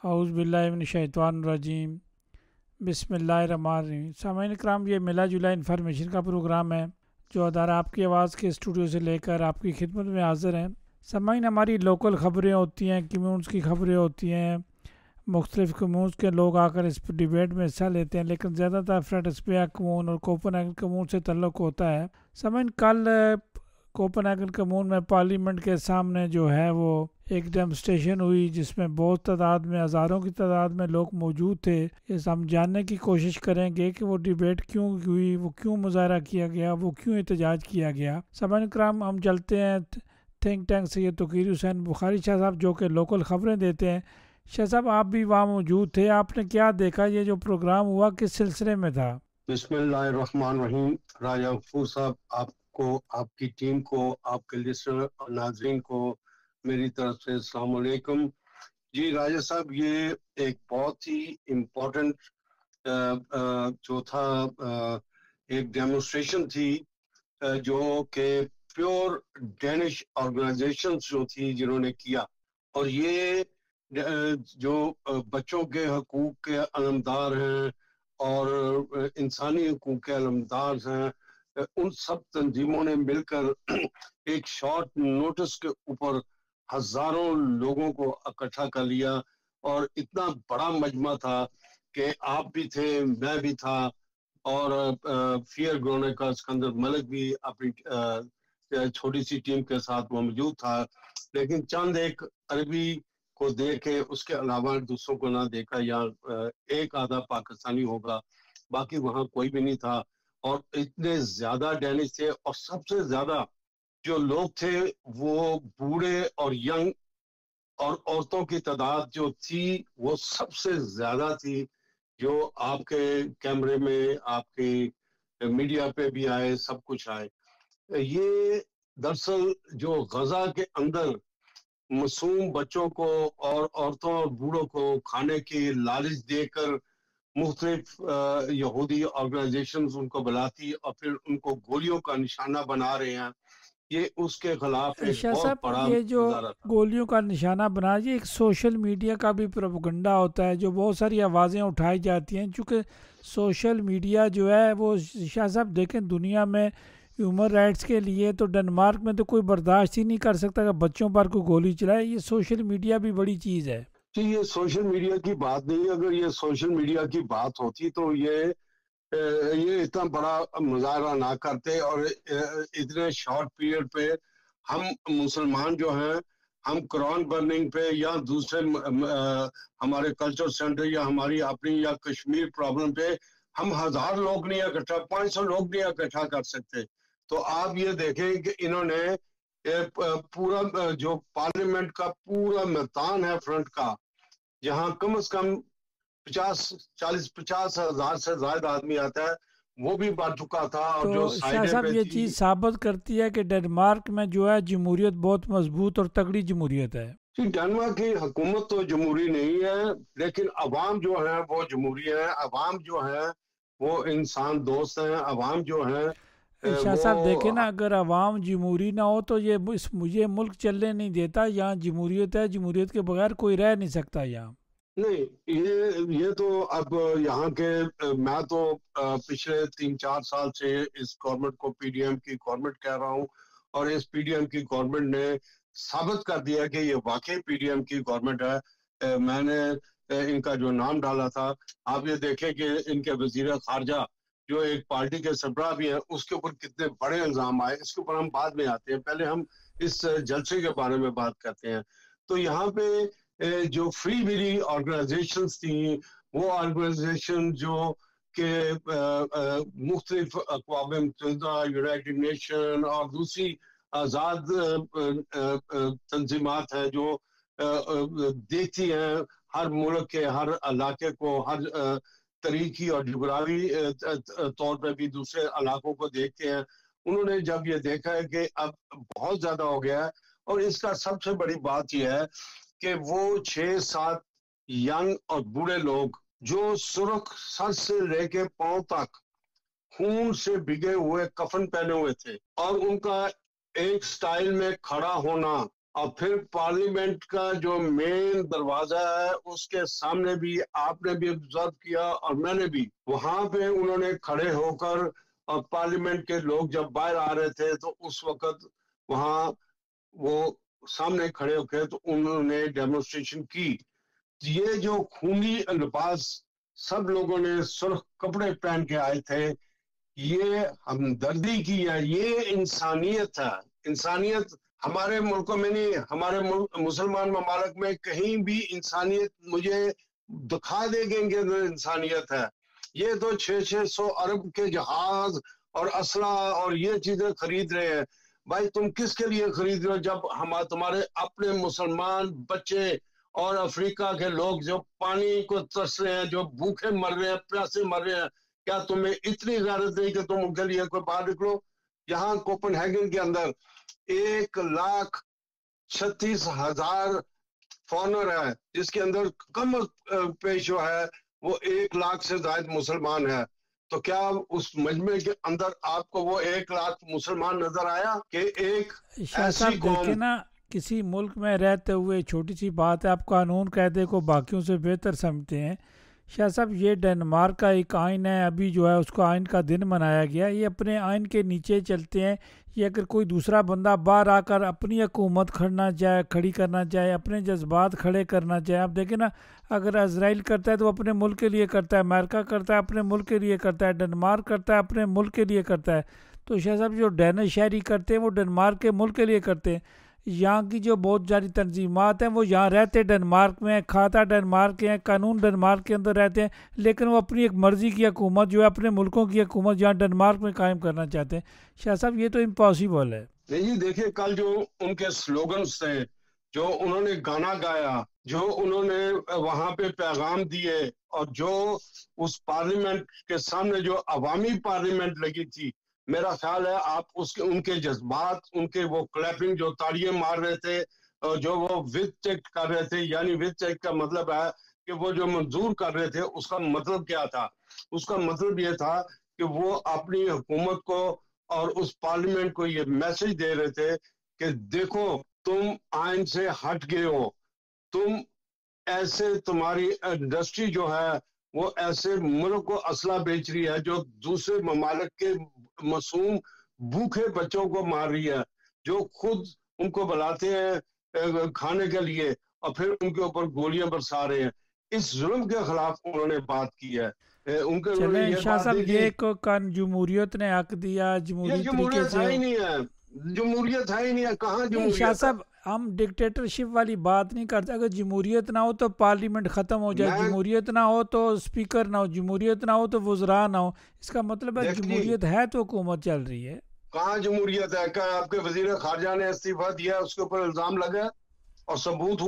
اعوذ باللہ من الشیطان الرجیم، بسم اللہ الرحمن الرحیم۔ سامعین کرام، یہ ملا جلا انفارمیشن کا پروگرام ہے جو ادارہ آپ کی آواز کے اسٹوڈیو سے لے کر آپ کی خدمت میں حاضر ہیں۔ سامعین، ہماری لوکل خبریں ہوتی ہیں، کمیونٹس کی خبریں ہوتی ہیں، مختلف کمیونٹس کے لوگ آ کر اس ڈیبیٹ میں حصہ لیتے ہیں، لیکن زیادہ تر فریڈرکسبرگ کمیون اور کوپن ہیگن کمیون سے تعلق ہوتا ہے۔ سامعین، کل کوپن ہیگن کمیون میں پارلیمنٹ کے سامنے جو ہے وہ ایک ڈیمونسٹریشن ہوئی، جس میں بہت تعداد میں، ہزاروں کی تعداد میں لوگ موجود تھے۔ اس ہم جاننے کی کوشش کریں گے کہ وہ ڈیبیٹ کیوں ہوئی، وہ کیوں مظاہرہ کیا گیا، وہ کیوں احتجاج کیا گیا۔ سامعین کرام، ہم چلتے ہیں تھنک ٹینک سید توقیر حسین بخاری شاہ صاحب جو کہ لوکل خبریں دیتے ہیں۔ شاہ صاحب، آپ بھی وہاں موجود تھے، آپ نے کیا دیکھا؟ یہ جو پروگرام ہوا کس سلسلے میں تھا؟ بسم اللہ الرحمن الرحیم۔ راجہ غفور صاحب، آپ کو، آپ کی ٹیم کو، آپ کے لسنر اور ناظرین کو میری طرف سے السلام علیکم۔ جی راجہ صاحب، یہ ایک بہت ہی امپورٹنٹ جو تھا، ایک ڈیمونسٹریشن تھی جو کہ پیور ڈینش آرگنائزیشنز جو تھی جنہوں نے کیا، اور یہ جو بچوں کے حقوق کے علمدار ہیں اور انسانی حقوق کے علمدار ہیں، ان سب تنظیموں نے مل کر ایک شارٹ نوٹس کے اوپر ہزاروں لوگوں کو اکٹھا کر لیا، اور اتنا بڑا مجمع تھا کہ آپ بھی تھے، میں بھی تھا، اور فیئر گرونے کا اسکندر ملک بھی اپنی چھوٹی سی ٹیم کے ساتھ موجود تھا، لیکن چند ایک عربی کو دیکھے، اس کے علاوہ دوسروں کو نہ دیکھا، یا ایک آدھا پاکستانی ہوگا، باقی وہاں کوئی بھی نہیں تھا۔ اور اتنے زیادہ ڈینش تھے، اور سب سے زیادہ جو لوگ تھے وہ بوڑھے اور ینگ، اور عورتوں کی تعداد جو تھی وہ سب سے زیادہ تھی، جو آپ کے کیمرے میں، آپ کے میڈیا پہ بھی آئے، سب کچھ آئے۔ یہ دراصل جو غزہ کے اندر معصوم بچوں کو اور عورتوں اور بوڑھوں کو کھانے کی لالچ دے کر مختلف یہودی آرگنائزیشنز ان کو بلاتی اور پھر ان کو گولیوں کا نشانہ بنا رہے ہیں، یہ اس کے خلاف ایک شاہ بہت صاحب، بڑا یہ جو مظاہرہ تھا۔ گولیوں کا نشانہ بنا، یہ ایک سوشل میڈیا کا بھی پروپیگنڈا ہوتا ہے، جو بہت ساری آوازیں اٹھائی جاتی ہیں، چونکہ سوشل میڈیا جو ہے وہ، شاہ صاحب دیکھیں، دنیا میں ہیومن رائٹس کے لیے تو ڈنمارک میں تو کوئی برداشت ہی نہیں کر سکتا کہ بچوں پر کوئی گولی چلائے۔ یہ سوشل میڈیا بھی بڑی چیز ہے۔ جی، یہ سوشل میڈیا کی بات نہیں، اگر یہ سوشل میڈیا کی بات ہوتی تو یہ اتنا بڑا مظاہرہ نہ کرتے، اور اتنے شارٹ پیریڈ پہ ہم مسلمان جو ہیں، ہم قرآن برننگ پہ یا دوسرے ہمارے کلچر سینٹر یا ہماری اپنی یا کشمیر پرابلم پہ ہم 1000 لوگ نہیں اکٹھا، 500 لوگ نہیں اکٹھا کر سکتے۔ تو آپ یہ دیکھیں کہ انہوں نے پورا جو پارلیمنٹ کا پورا میدان ہے فرنٹ کا، جہاں کم از کم 50 ہزار سے زائد آدمی آتا ہے، وہ بھی بڑھ چکا تھا، اور تو جو شاہ سائڈیں صاحب، پہ یہ تھی۔ چیز ثابت کرتی ہے کہ ڈنمارک میں جو ہے جمہوریت بہت مضبوط اور تگڑی جمہوریت ہے۔ ڈنمارک کی حکومت تو جمہوری نہیں ہے، لیکن عوام جو ہیں وہ جمہوری ہیں، عوام جو ہیں وہ انسان دوست ہیں، عوام جو ہیں شاہ صاحب دیکھیں وہ نا، اگر عوام جمہوری نہ ہو تو یہ مجھے ملک چلنے نہیں دیتا۔ یہاں جمہوریت ہے، جمہوریت کے بغیر کوئی رہ نہیں سکتا یہاں۔ نہیں، یہ تو اب یہاں کے، میں تو پچھلے 3-4 سال سے اس گورنمنٹ کو پی ڈی ایم کی گورنمنٹ کہہ رہا ہوں، اور اس پی ڈی ایم کی گورنمنٹ نے ثابت کر دیا کہ یہ واقعی پی ڈی ایم کی گورنمنٹ ہے۔ میں نے ان کا جو نام ڈالا تھا، آپ یہ دیکھیں کہ ان کے وزیر خارجہ جو ایک پارٹی کے سربراہ بھی ہیں، اس کے اوپر کتنے بڑے الزام آئے، اس کے اوپر ہم بعد میں آتے ہیں، پہلے ہم اس جلسے کے بارے میں بات کرتے ہیں۔ تو یہاں پہ جو فری ویلی آرگنائزیشنز تھیں، وہ آرگنائزیشن جو کہ مختلف اقوام متحدہ، یونائٹڈ نیشن اور دوسری آزاد تنظیمات ہیں، جو دیکھتی ہیں ہر ملک کے ہر علاقے کو، ہر طریقی اور جغرافی طور پہ بھی دوسرے علاقوں کو دیکھتے ہیں، انہوں نے جب یہ دیکھا ہے کہ اب بہت زیادہ ہو گیا ہے، اور اس کا سب سے بڑی بات یہ ہے کہ وہ 6-7 ینگ اور بوڑھے لوگ جو سرخ سر سے لے کے پاؤں تک خون سے بھگے ہوئے کفن پہنے ہوئے تھے، اور ان کا ایک سٹائل میں کھڑا ہونا اور پھر پارلیمنٹ کا جو مین دروازہ ہے اس کے سامنے بھی آپ نے بھی آبزرو کیا اور میں نے بھی، وہاں پہ انہوں نے کھڑے ہو کر، اور پارلیمنٹ کے لوگ جب باہر آ رہے تھے تو اس وقت وہاں وہ سامنے کھڑے ہو کے تو انہوں نے ڈیمونسٹریشن کی. یہ جو خونی الفاظ سب لوگوں نے سرخ کپڑے پہن کے آئے تھے، یہ ہمدردی کی ہے، یہ انسانیت ہے. انسانیت ہمارے ملکوں میں نہیں، ہمارے مسلمان ممالک میں کہیں بھی انسانیت مجھے دکھا دے گے کہ انسانیت ہے. یہ تو 600 ارب کے جہاز اور اسلحہ اور یہ چیزیں خرید رہے ہیں. بھائی تم کس کے لیے خرید رہے ہو جب تمہارے اپنے مسلمان بچے اور افریقہ کے لوگ جو پانی کو ترس رہے ہیں، جو بھوکے مر رہے ہیں، پیاسے مر رہے ہیں؟ کیا تمہیں اتنی غیرت نہیں کہ تم ان کے لیے کوئی باہر نکلو؟ یہاں کوپن ہیگن کے اندر 1,36,000 فارنر ہے، جس کے اندر کم پیشو ہے وہ 1,00,000 سے زائد مسلمان ہے. تو کیا اس مجمع کے اندر آپ کو وہ 1,00,000 مسلمان نظر آیا کہ ایک شاہ ایسی صاحب قوم؟ دیکھیں نا، کسی ملک میں رہتے ہوئے چھوٹی سی بات ہے آپ قانون قاعدے کو باقیوں سے بہتر سمجھتے ہیں. شاہ صاحب یہ ڈنمارک کا ایک آئین ہے، ابھی جو ہے اس کو آئین کا دن منایا گیا. یہ اپنے آئین کے نیچے چلتے ہیں. یہ اگر کوئی دوسرا بندہ باہر آ کر اپنی حکومت کھڑی کرنا چاہے، اپنے جذبات کھڑے کرنا چاہے، آپ دیکھیں نا، اگر اسرائیل کرتا ہے تو وہ اپنے ملک کے لیے کرتا ہے، امریکہ کرتا ہے اپنے ملک کے لیے کرتا ہے، ڈنمارک کرتا ہے اپنے ملک کے لیے کرتا ہے. تو شاہ صاحب جو ڈینش شہری کرتے ہیں وہ ڈنمارک کے ملک کے لیے کرتے ہیں. یہاں کی جو بہت ساری تنظیمات ہیں وہ یہاں رہتے ڈنمارک میں، کھاتا ڈنمارک کے ہیں، قانون ڈنمارک کے اندر رہتے ہیں، لیکن وہ اپنی ایک مرضی کی حکومت جو ہے اپنے ملکوں کی حکومت یہاں ڈنمارک میں قائم کرنا چاہتے ہیں. شاہ صاحب یہ تو امپاسبل ہے. نہیں دیکھیں، کل جو ان کے سلوگنز تھے، جو انہوں نے گانا گایا، جو انہوں نے وہاں پہ پیغام دیے، اور جو اس پارلیمنٹ کے سامنے جو عوامی پارلیمنٹ لگی تھی، میرا خیال ہے آپ ان کے جذبات، ان کے وہ کلیپنگ، جو تاڑیاں مار رہے تھے، اور جو وہ ود ٹیکٹ کر رہے تھے، یعنی ود ٹیکٹ کا مطلب ہے کہ وہ جو منظور کر رہے تھے اس کا مطلب کیا تھا؟ اس کا مطلب یہ تھا کہ وہ اپنی حکومت کو اور اس پارلیمنٹ کو یہ میسج دے رہے تھے کہ دیکھو تم آئین سے ہٹ گئے ہو، تم ایسے، تمہاری انڈسٹری جو ہے وہ ایسے ملک کو اسلحہ بیچ رہی ہے جو دوسرے ممالک کے معصوم بھوکے بچوں کو مار رہی ہے، جو خود ان کو بلاتے ہیں کھانے کے لیے اور پھر ان کے اوپر گولیاں برسا رہے ہیں. اس ظلم کے خلاف انہوں نے بات کی ہے. انہوں نے چلیں یہ شاہ بات صاحب، دیکھی. یہ کن جمہوریت نے حق دیا یہ جمہوری طریقے جمہوریت سے. ہے ہی نہیں ہے، جمہوریت ہے ہی نہیں ہے، کہاں نہیں شاہ جمہوریت ہے؟ صاحب، ہم ڈکٹیٹرشپ والی بات نہیں کرتے. اگر جمہوریت نہ ہو تو پارلیمنٹ ختم ہو جائے، میں جمہوریت نہ ہو تو اسپیکر نہ ہو، جمہوریت نہ ہو تو وزراء نہ ہو. اس کا مطلب ہے دیکھ لی جمہوریت ہے تو حکومت چل رہی ہے. کہاں جمہوریت ہے؟ کیا آپ کے وزیر خارجہ نے استعفیٰ دیا، اس کے اوپر الزام لگا ہے اور ثابت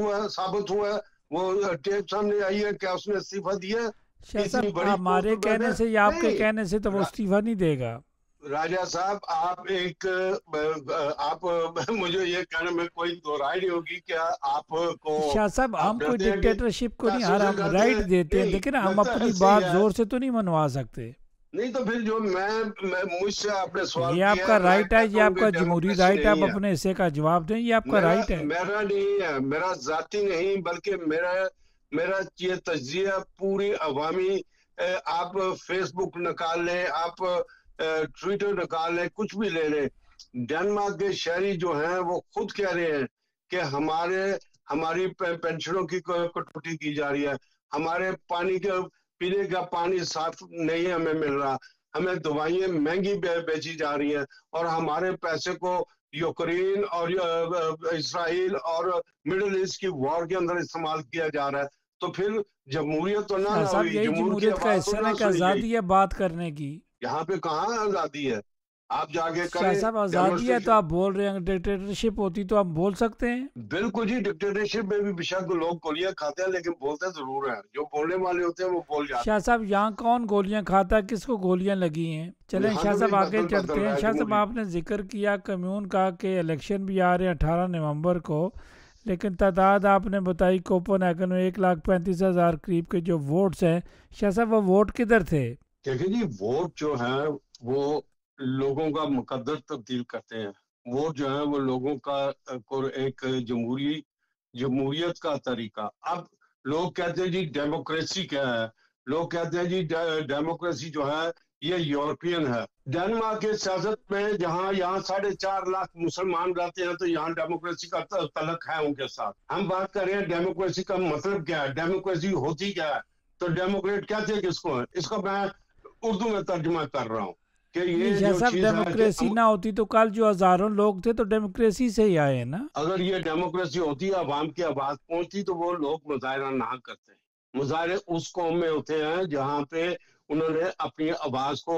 ہوا ہے، وہ ٹیپ سامنے آئی ہے، کیا اس نے استعفیٰ دیا ہے؟ شاہ اتنی صاحب بڑی پوسٹ ہمارے پہ کہنے بیٹھے؟ سے یا آپ کے نہیں. کہنے سے تو وہ استعفیٰ نہیں دے گا. راجہ صاحب، آپ مجھے یہ کہنے میں کوئی دو رائے نہیں ہوگی کہ آپ کو، شاہ صاحب آپ ہم کوئی ڈرتے ہیں کہ ڈکٹیٹرشپ کو نہیں، پیسوں سے ہم ڈرتے ہیں؟ رائٹ دیتے ہیں. نہیں، دیکھیں نا، ہم لگتا اپنی ایسے ہی بات ہے. زور سے تو نہیں منوا سکتے. نہیں تو پھر جو مجھ سے آپ نے سوال یہ آپ کیا کا ہے، میں رائٹ ہے، یہ کہتا آپ ہوں کہ کا جمہوری ڈیموکریسی رائٹ ہے، آپ نہیں ہے. اپنے حصے کا جواب دیں، یہ آپ کا رائٹ ہے. میرا نہیں ہے، میرا ذاتی نہیں، بلکہ میرا یہ تجزیہ پوری عوامی. آپ فیس بک نکال لیں، آپ ٹویٹر نکال لیں، کچھ بھی لے لیں. ڈنمارک کے شہری جو ہیں وہ خود کہہ رہے ہیں کہ ہماری پینشنوں کی کٹوتی کی جا رہی ہے، ہمارے پانی کے پینے کا پانی صاف نہیں ہمیں مل رہا، ہمیں دوائیں مہنگی بیچی جا رہی ہیں، اور ہمارے پیسے کو یوکرین اور اسرائیل اور مڈل ایسٹ کی وار کے اندر استعمال کیا جا رہا ہے. تو پھر جمہوریت تو نہ شاہ صاحب ہوئی، یہی جمہور کی جمہوریت کا آواز تو حصہ نہ ہے کہ سنی گئی. آزادی ہے بات کرنے کی. یہاں پہ کہاں آزادی ہے؟ آپ جا کے شاہ کریں صاحب آزادی ہے تو ڈیمونسٹریشن. آپ بول رہے ہیں، ڈکٹیٹرشپ ہوتی تو آپ بول سکتے ہیں. بالکل جی، ڈکٹیٹرشپ میں بھی بیشک لوگ گولیاں کھاتے ہیں، لیکن بولتے ضرور ہیں. جو بولنے والے ہوتے ہیں وہ بول جاتے شاہ صاحب یہاں کون گولیاں کھاتا ہے، کس کو گولیاں لگی ہیں؟ ہیں. چلیں یہاں شاہ تو بھی صاحب آگے قتل چڑھتے رہا ہیں. ہے شاہ صاحب جمہوری. آپ نے ذکر کیا کمیون کا کہ الیکشن بھی آ رہے ہیں 18 نومبر کو، لیکن تعداد آپ نے بتائی کوپن ہیگن میں 1,35,000 قریب کے جو ووٹس ہیں. شاہ صاحب وہ ووٹ کدھر تھے؟ دیکھیں جی، ووٹ جو ہے وہ لوگوں کا مقدر تبدیل کرتے ہیں. وہ جو ہے وہ لوگوں کا کو ایک جمہوریت کا طریقہ. اب لوگ کہتے ہیں جی ڈیموکریسی کیا ہے, لوگ کہتے ہیں جی ڈیموکریسی جو ہے یہ یورپین ہے. ڈنمارک کے سیاست میں جہاں یہاں 4.5 لاکھ مسلمان رہتے ہیں تو یہاں ڈیموکریسی کا تعلق ہے ان کے ساتھ. ہم بات کر رہے ہیں ڈیموکریسی کا مطلب کیا ہے, ڈیموکریسی ہوتی کیا ہے, تو ڈیموکریٹ کہتے ہیں کس کو ہے. اس کا میں اردو میں ترجمہ کر رہا ہوں کہ نہیں یہ شاہ جو صاحب, چیز ہے کہ ڈیموکریسی نہ ہوتی تو کل جو ہزاروں لوگ تھے تو ڈیموکریسی سے ہی آئے نا. اگر یہ ڈیموکریسی ہوتی, عوام کی آواز پہنچتی, تو وہ لوگ مظاہرہ نہ کرتے. مظاہرے اس قوم میں ہوتے ہیں جہاں پہ انہوں نے اپنی آواز کو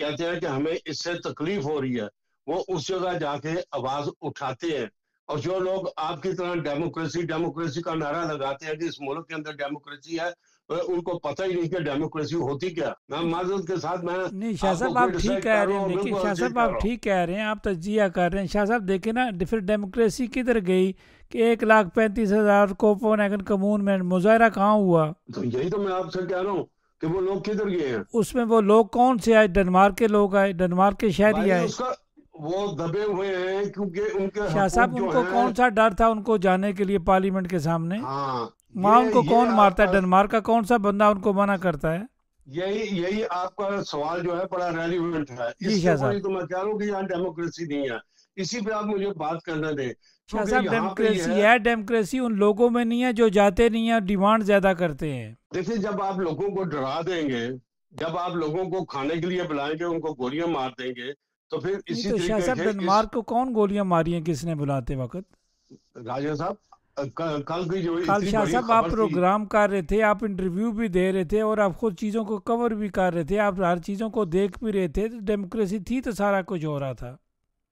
کہتے ہیں کہ ہمیں اس سے تکلیف ہو رہی ہے, وہ اس جگہ جا کے آواز اٹھاتے ہیں. اور جو لوگ آپ کی طرح ڈیموکریسی کا نعرہ لگاتے ہیں کہ اس ملک کے اندر ڈیموکریسی ہے, ان کو پتہ ہی نہیں کہ ڈیموکریسی ہوتی کیا. میں معذرت کے ساتھ میں نہیں شاہ آپ کو صاحب, آپ ٹھیک کرٹیسائز کہہ کر رہے رہا ہیں. ہوں, دیکھیں بالکل شاہ صحیح صاحب, کر آپ رہا ہوں. ٹھیک کہہ رہے ہیں, آپ تجزیہ کر رہے ہیں. شاہ صاحب دیکھیں نا, پھر ڈیموکریسی کدھر گئی کہ 1,35,000 کوپن ایگن کمون میں مظاہرہ کہاں ہوا؟ تو یہی تو میں آپ سے کہہ رہا ہوں کہ وہ لوگ کدھر گئے ہیں. اس میں وہ لوگ کون سے آئے؟ ڈنمارک کے لوگ آئے, ڈنمارک کے شہری بھائی آئے. اس کا وہ دبے ہوئے ہیں کیونکہ ان کے شاہ صاحب حقوق ان جو کو ہیں. کون سا ڈر تھا ان کو جانے کے لیے پارلیمنٹ کے سامنے؟ ہاں, وہاں ان کو کون آپ مارتا ہے؟ کا ڈنمارک کا کون سا بندہ ان کو منع کرتا ہے؟ یہی آپ کا سوال جو ہے بڑا ریلیونٹ ہے. جی اس کے شاہ اوپر صاحب. ہی تو میں کہہ رہا ہوں کہ یہاں ڈیموکریسی نہیں ہے. اسی پہ آپ مجھے بات کرنے دیں شاہ کیونکہ صاحب یہاں پہ یہ ڈیموکریسی ہے. ہے, ڈیموکریسی ان لوگوں میں نہیں ہے جو جاتے نہیں ہیں, ڈیمانڈ زیادہ کرتے ہیں. دیکھیں, جب آپ لوگوں کو ڈرا دیں گے, جب آپ لوگوں کو کھانے کے لیے بلائیں گے, ان کو گولیاں مار دیں گے, تو پھر نہیں اسی تو شاہ طریقے صاحب سے ڈنمارک کو کون گولیاں ماری ہیں, کس نے بلاتے وقت؟ راجہ صاحب, کل کی جو کل اتنی شاہ بڑی صاحب آپ خبر تھی. پروگرام کر رہے تھے, آپ انٹرویو بھی دے رہے تھے, اور آپ خود چیزوں کو کور بھی کر رہے تھے, آپ ہر چیزوں کو دیکھ بھی رہے تھے, تو ڈیموکریسی تھی تو سارا کچھ ہو رہا تھا.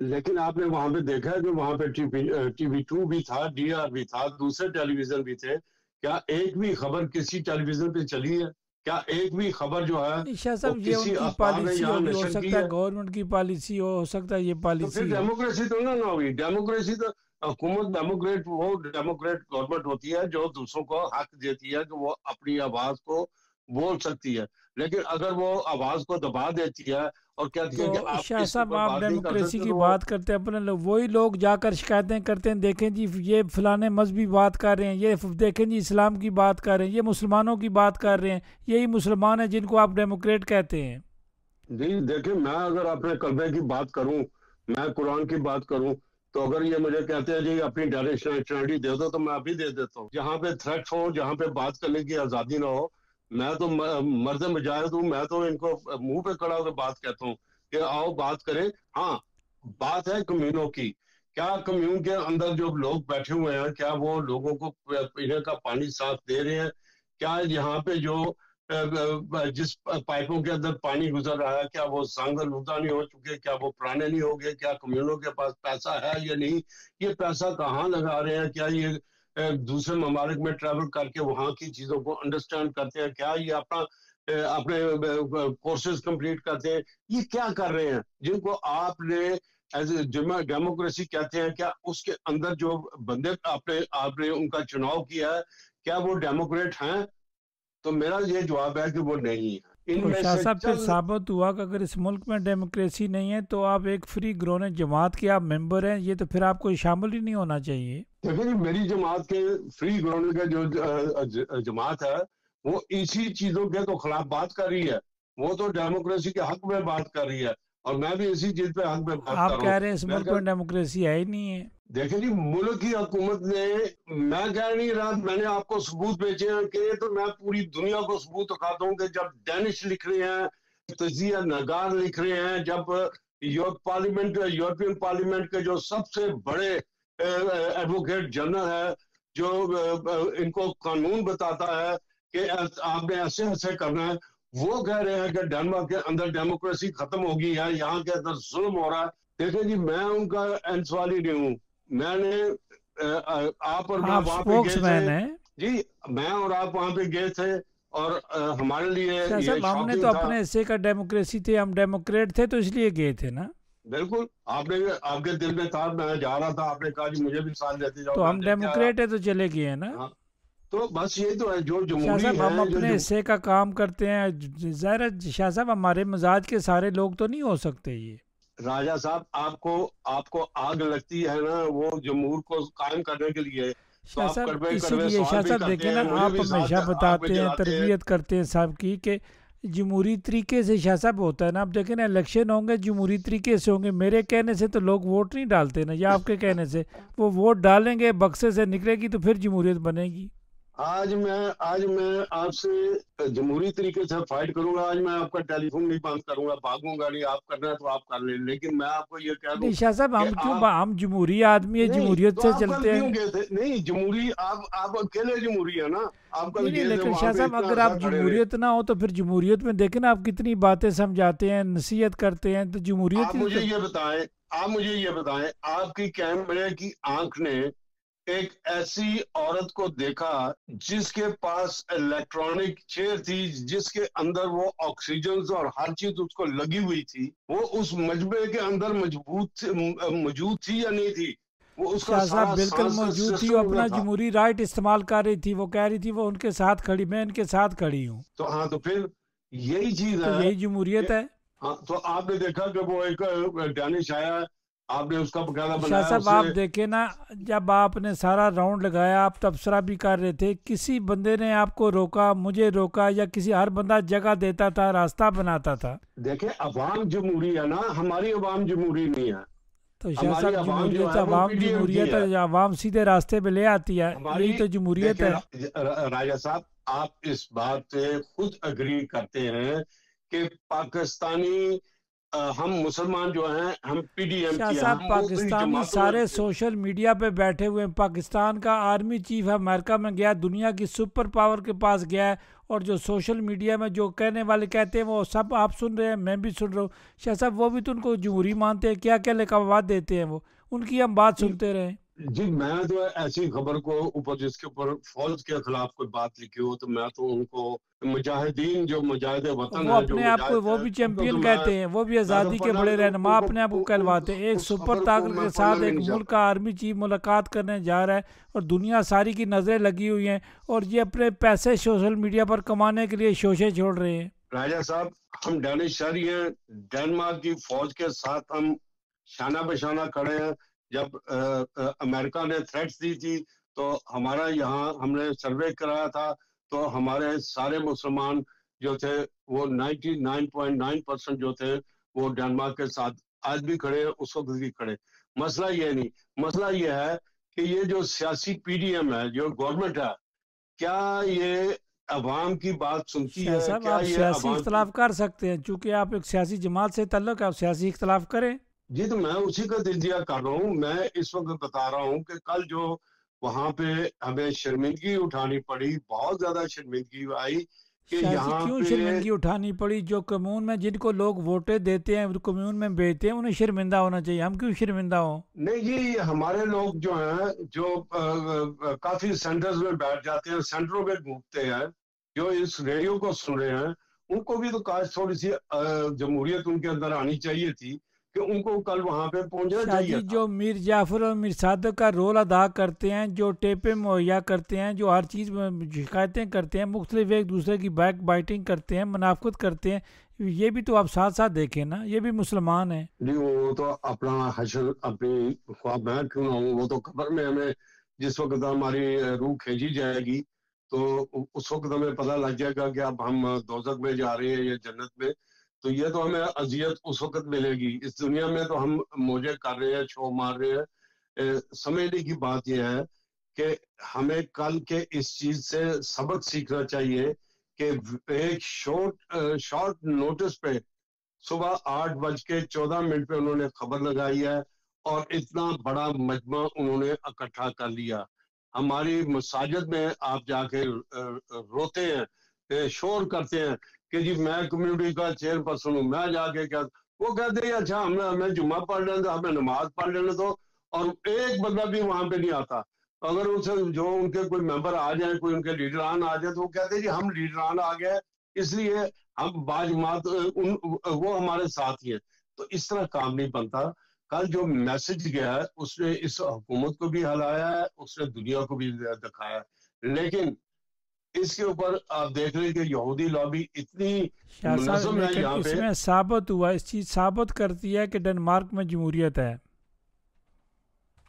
لیکن آپ نے وہاں پہ دیکھا ہے کہ وہاں پہ ٹی وی 2 بھی تھا, ڈی آر بھی تھا, دوسرے ٹیلی ویژن بھی تھے. کیا ایک بھی خبر کسی ٹیلی ویژن پہ چلی ہے؟ کیا ایک بھی خبر جو ہے نہیں شاہ وہ صاحب, یہ ان کسی کی اخبار نے پالیسی یہاں ہوگی, ہو نشر کی سکتا ہے ہے؟ گورنمنٹ کی پالیسی ہو سکتا ہے یہ تو پھر پالیسی ہو. ڈیموکریسی تو نہ ہوئی. ڈیموکریسی تو حکومت ڈیموکریٹ گورنمنٹ ہوتی ہے جو دوسروں کو حق دیتی ہے کہ وہ اپنی آواز کو بول سکتی ہے. لیکن اگر وہ آواز کو دبا دیتی ہے اور کہتی ہے کہ تو آپ شاہ اس کے صاحب, اوپر آپ بات نہیں کر ڈیموکریسی سکتے, کی تو بات کرتے ہیں اپنے لوگ, وہی لوگ جا کر شکایتیں کرتے ہیں, دیکھیں جی یہ فلانے مذہبی بات کر رہے ہیں, یہ دیکھیں جی اسلام کی بات کر رہے ہیں, یہ مسلمانوں کی بات کر رہے ہیں, یہی مسلمان ہیں جن کو آپ ڈیموکریٹ کہتے ہیں. جی دیکھیں, میں اگر اپنے قلبے کی بات کروں, میں قرآن کی بات کروں, تو اگر یہ مجھے کہتے ہیں جی اپنی ڈائریکشنلٹی دے دو, تو میں ابھی دے دیتا ہوں. جہاں پہ تھریٹ ہو, جہاں پہ بات کرنے کی آزادی نہ ہو, میں تو مرد مجاہد ہوں. میں تو ان کو منہ پہ کھڑا ہو کے بات کہتا ہوں کہ آؤ بات کریں. ہاں, بات ہے کمیونوں کی. کیا کمیون کے اندر جو لوگ بیٹھے ہوئے ہیں, کیا وہ لوگوں کو پینے کا پانی صاف دے رہے ہیں؟ کیا یہاں پہ جو جس پائپوں کے اندر پانی گزر رہا ہے, کیا وہ زنگ آلودہ نہیں ہو چکے؟ کیا وہ پرانے نہیں ہو گئے؟ کیا کمیونوں کے پاس پیسہ ہے یا نہیں؟ یہ پیسہ کہاں لگا رہے ہیں؟ کیا یہ دوسرے ممالک میں ٹریول کر کے وہاں کی چیزوں کو انڈرسٹینڈ کرتے ہیں؟ کیا یہ اپنے کورسز کمپلیٹ کرتے ہیں؟ یہ کیا کر رہے ہیں جن کو آپ نے ایز اے ڈیموکریسی کہتے ہیں؟ کیا اس کے اندر جو بندے آپ نے ان کا چناؤ کیا ہے, کیا وہ ڈیموکریٹ ہیں؟ تو میرا یہ جواب ہے کہ وہ نہیں ہے. ان تو میں شاہ سے صاحب پھر چند ثابت ہوا کہ اگر اس ملک میں ڈیموکریسی نہیں ہے تو آپ ایک فری گرون جماعت کے آپ ممبر ہیں, یہ تو پھر آپ کو شامل ہی نہیں ہونا چاہیے. دیکھیں جی, میری جماعت کے فری گراؤنڈ کا جو جماعت ہے وہ اسی چیزوں کے تو خلاف بات کر رہی ہے. وہ تو ڈیموکریسی کے حق میں بات کر رہی ہے, اور میں بھی اسی چیز پہ حق میں بات کر آپ رہا کہہ ہوں. رہے ہیں اس میں ملک میں ڈیموکریسی ہے ہی نہیں ہے. دیکھیں جی, ملک کی حکومت نے, میں کہہ نہیں رہا, میں نے آپ کو ثبوت بھیجے ہیں کہ تو میں پوری دنیا کو ثبوت دکھاتا ہوں کہ جب ڈینش لکھ رہے ہیں, تجزیہ نگار لکھ رہے ہیں, جب یورپین پارلیمنٹ کے جو سب سے بڑے ایڈوکیٹ جنرل ہے, جو ان کو قانون بتاتا ہے کہ آپ نے ایسے ایسے کرنا ہے, وہ کہہ رہے ہیں کہ ڈنمارک کے اندر ڈیموکریسی ختم ہو گئی ہے, یہاں کے اندر ظلم ہو رہا ہے. دیکھیں جی, میں ان کا انسوالی نہیں ہوں. میں نے آپ اور میں آپ وہاں پہ سپوکس گئے تھے مین ہیں. جی, میں اور آپ وہاں پہ گئے تھے, اور ہمارے لیے شاہ یہ صاحب ہم نے تو شاکنگ تھا. اپنے حصے کا ڈیموکریسی تھے, ہم ڈیموکریٹ تھے تو اس لیے گئے تھے نا. بالکل, آپ کے دل میں تھا, میں جا رہا تھا, آپ نے کہا جی مجھے بھی ساتھ لیتے جاؤ, تو میں ہم دیکھ کے آیا. ڈیموکریٹ ہیں تو چلے گئے ہیں نا. ہاں, تو بس یہ تو ہے, جو شاہ جمہوری صاحب ہم ہے, اپنے حصے کا کام کرتے ہیں. ظاہر ہے شاہ صاحب ہمارے مزاج کے سارے لوگ تو نہیں ہو سکتے یہ. راجہ صاحب آپ کو آگ لگتی ہے نا وہ جمہور کو قائم کرنے کے لیے، تو شاہ آپ صاحب کڑوے اسی کڑوے لیے سوال شاہ بھی صاحب کرتے دیکھیں نا، ہیں، مجھے آپ بھی ہمیشہ ساتھ آگ پہ بتاتے ہیں، جلاتے ہیں۔ تربیت کرتے ہیں صاحب کی کہ جمہوری طریقے سے شاہ صاحب ہوتا ہے نا. اب دیکھیں نا الیکشن ہوں گے جمہوری طریقے سے ہوں گے، میرے کہنے سے تو لوگ ووٹ نہیں ڈالتے نا، یا آپ کے کہنے سے وہ ووٹ ڈالیں گے، بکسے سے نکلے گی تو پھر جمہوریت بنے گی. آج میں آپ سے جمہوری طریقے سے فائٹ کروں گا، آج میں آپ کا ٹیلی فون نہیں بند کروں گا، بھاگوں گا نہیں، آپ کرنا ہے تو آپ کر لیں، لیکن میں آپ کو یہ کہہ دوں نہیں شاہ صاحب کہ ہم کیوں آپ ہم جمہوری آدمی ہے، نہیں جمہوریت تو سے آپ کل چلتے ہیں. کیوں گئے تھے؟ نہیں جمہوری آپ اکیلے جمہوری ہے نا، آپ نہیں کل نہیں، گئے تھے لیکن وہاں شاہ پہ صاحب اتنا اگر آپ عرصہ کھڑے رہے۔ جمہوریت نہ ہو تو پھر جمہوریت میں دیکھیں نا آپ کتنی باتیں سمجھاتے ہیں، نصیحت کرتے ہیں، تو جمہوریت آپ ہی مجھے تو. یہ بتائیں آپ کی کیمرے کی آنکھ نے ایک ایسی عورت کو دیکھا جس کے پاس الیکٹرانک چیئر تھی، جس کے اندر وہ آکسیجن اور ہر چیز اس کو لگی ہوئی تھی، وہ اس مجمع کے اندر موجود تھی یا نہیں تھی؟ وہ اس کا شاہ صاحب سارا بالکل سانس کا موجود تھی، وہ سسٹم اپنا ادھر تھا۔ جمہوری رائٹ استعمال کر رہی تھی، وہ کہہ رہی تھی وہ ان کے ساتھ کھڑی، میں ان کے ساتھ کھڑی ہوں، تو ہاں تو پھر یہی چیز تو ہے یہی کہ جمہوریت ہے. ہاں تو آپ نے دیکھا کہ وہ ایک ڈینش آیا، آپ نے اس کا باقاعدہ شاہ بنایا صاحب اسے۔ آپ دیکھیں نا، جب آپ نے سارا راؤنڈ لگایا، آپ تبصرہ بھی کر رہے تھے، کسی بندے نے آپ کو روکا، مجھے روکا، یا کسی ہر بندہ جگہ دیتا تھا، راستہ بناتا تھا. دیکھیں عوام جمہوری ہے نا، ہماری عوام جمہوری نہیں ہے، تو شاہ ہماری صاحب عوام جو جمہوریت، ہے وہ عوام پی ڈی ایم کی جمہوریت ہے۔ ہے، عوام سیدھے راستے پہ لے آتی ہے، ہماری یہی تو جمہوریت دیکھیں ہے. راجہ صاحب آپ اس بات سے خود اگری کرتے ہیں کہ پاکستانی ہم مسلمان جو ہیں ہم پی ڈی ایم شاہ کی ہیں، صاحب ہم مختلف پاکستانی جماعتوں میں سارے سوشل میڈیا پہ بیٹھے ہوئے ہیں، پاکستان کا آرمی چیف امریکہ میں گیا، دنیا کی سپر پاور کے پاس گیا ہے، اور جو سوشل میڈیا میں جو کہنے والے کہتے ہیں وہ سب آپ سن رہے ہیں، میں بھی سن رہا ہوں. شاہ صاحب وہ بھی تو ان کو جمہوری مانتے ہیں، کیا کیا لقبات دیتے ہیں وہ، ان کی ہم بات سنتے رہیں. جی میں تو ایسی خبر کو اوپر جس کے اوپر فوج کے خلاف کوئی بات لکھی ہو تو میں تو ان کو مجاہدین جو مجاہد وطن وہ ہے جو اپنے آپ کو مجاہد وہ ہے بھی ان کو تو چیمپئن کہتے ہیں، وہ بھی میں تو آزادی کے پڑھنا بڑے رہنما اپنے آپ کو کہلواتے ہیں. ایک اس سپر خبر کو طاقت میں کے پڑھنا ساتھ بھی ایک نہیں ملک چاہتا۔ کا آرمی چیف ملاقات کرنے جا رہا ہے، اور دنیا ساری کی نظریں لگی ہوئی ہیں، اور یہ اپنے پیسے سوشل میڈیا پر کمانے کے لیے شوشے چھوڑ رہے ہیں. راجہ صاحب ہم ڈینش شہری ہیں، ڈینمارک کی فوج کے ساتھ ہم شانہ بشانہ کھڑے ہیں۔ جب امریکہ نے تھریٹس دی تھی تو ہمارا یہاں ہم نے سروے کرایا تھا تو ہمارے سارے مسلمان جو تھے وہ 99.9% جو تھے وہ ڈینمارک کے ساتھ آج بھی کھڑے ہیں، اس وقت بھی کھڑے۔ مسئلہ یہ نہیں، مسئلہ یہ ہے کہ یہ جو سیاسی پی ڈی ایم ہے جو گورنمنٹ ہے، کیا یہ عوام کی بات سنتی شاہ ہے؟ صاحب کیا آپ یہ سیاسی عوام کی؟ اختلاف کر سکتے ہیں، چونکہ آپ ایک سیاسی جماعت سے تعلق ہے، آپ سیاسی اختلاف کریں. جی تو میں اسی کا تجزیہ کر رہا ہوں، میں اس وقت بتا رہا ہوں کہ کل جو وہاں پہ ہمیں شرمندگی اٹھانی پڑی، بہت زیادہ شرمندگی آئی کہ شاہ جی یہاں کیوں پہ شرمندگی اٹھانی پڑی؟ جو کمیون میں جن کو لوگ ووٹیں دیتے ہیں، کمیون میں بیچتے ہیں، انہیں شرمندہ ہونا چاہیے، ہم کیوں شرمندہ ہوں؟ نہیں جی ہمارے لوگ جو ہیں جو کافی سینٹرز میں بیٹھ جاتے ہیں، سینٹروں میں گھومتے ہیں، جو اس ریڈیو کو سن رہے ہیں ان کو بھی تو کاش تھوڑی سی جمہوریت ان کے اندر آنی چاہیے تھی کہ ان کو کل وہاں پہ پہنچنا شاہ چاہیے جی تھا۔ جو میر جعفر اور میر صادق کا رول ادا کرتے ہیں، جو ٹیپیں مہیا کرتے ہیں، جو ہر چیز میں شکایتیں کرتے ہیں، مختلف ایک دوسرے کی بیک بائٹنگ کرتے ہیں، منافقت کرتے ہیں، یہ بھی تو آپ ساتھ ساتھ دیکھیں نا، یہ بھی مسلمان ہیں. نہیں وہ تو اپنا حشر اپنی خواب میں کیوں نہ ہوں، وہ تو قبر میں ہمیں جس وقت ہماری روح کھینچی جائے گی تو اس وقت ہمیں پتہ لگ جائے گا کہ اب ہم دوزخ میں جا رہے ہیں یا جنت میں، تو یہ تو ہمیں اذیت اس وقت ملے گی۔ اس دنیا میں تو ہم موجے کر رہے ہیں، چھو مار رہے ہیں۔ سمجھنے کی بات یہ ہے کہ ہمیں کل کے اس چیز سے سبق سیکھنا چاہیے کہ ایک شارٹ نوٹس پہ صبح 8:14 پہ انہوں نے خبر لگائی ہے اور اتنا بڑا مجمع انہوں نے اکٹھا کر لیا۔ ہماری مساجد میں آپ جا کے روتے ہیں، شور کرتے ہیں کہ جی میں کمیونٹی کا چیئر پرسن ہوں، میں جا کے کیا، وہ کہتے ہیں اچھا ہمیں جمعہ پڑھ لینے دو، ہمیں نماز پڑھ لینے دو، اور ایک بندہ بھی وہاں پہ نہیں آتا۔ اگر اسے جو ان کے کوئی ممبر آ جائیں، کوئی ان کے لیڈران آ جائیں تو وہ کہتے ہیں جی ہم لیڈران آ گئے اس لیے ہم باجماعت وہ ہمارے ساتھ ہی ہیں۔ تو اس طرح کام نہیں بنتا۔ کل جو میسج گیا ہے اس نے اس حکومت کو بھی ہلایا ہے، اس نے دنیا کو بھی دکھایا ہے، لیکن اس کے اوپر آپ دیکھ رہے کہ یہودی لابی اتنی شاہ صاحب منظم ہے لیکن یہاں اس پہ. میں ثابت ہوا، اس چیز ثابت کرتی ہے کہ ڈنمارک میں جمہوریت ہے.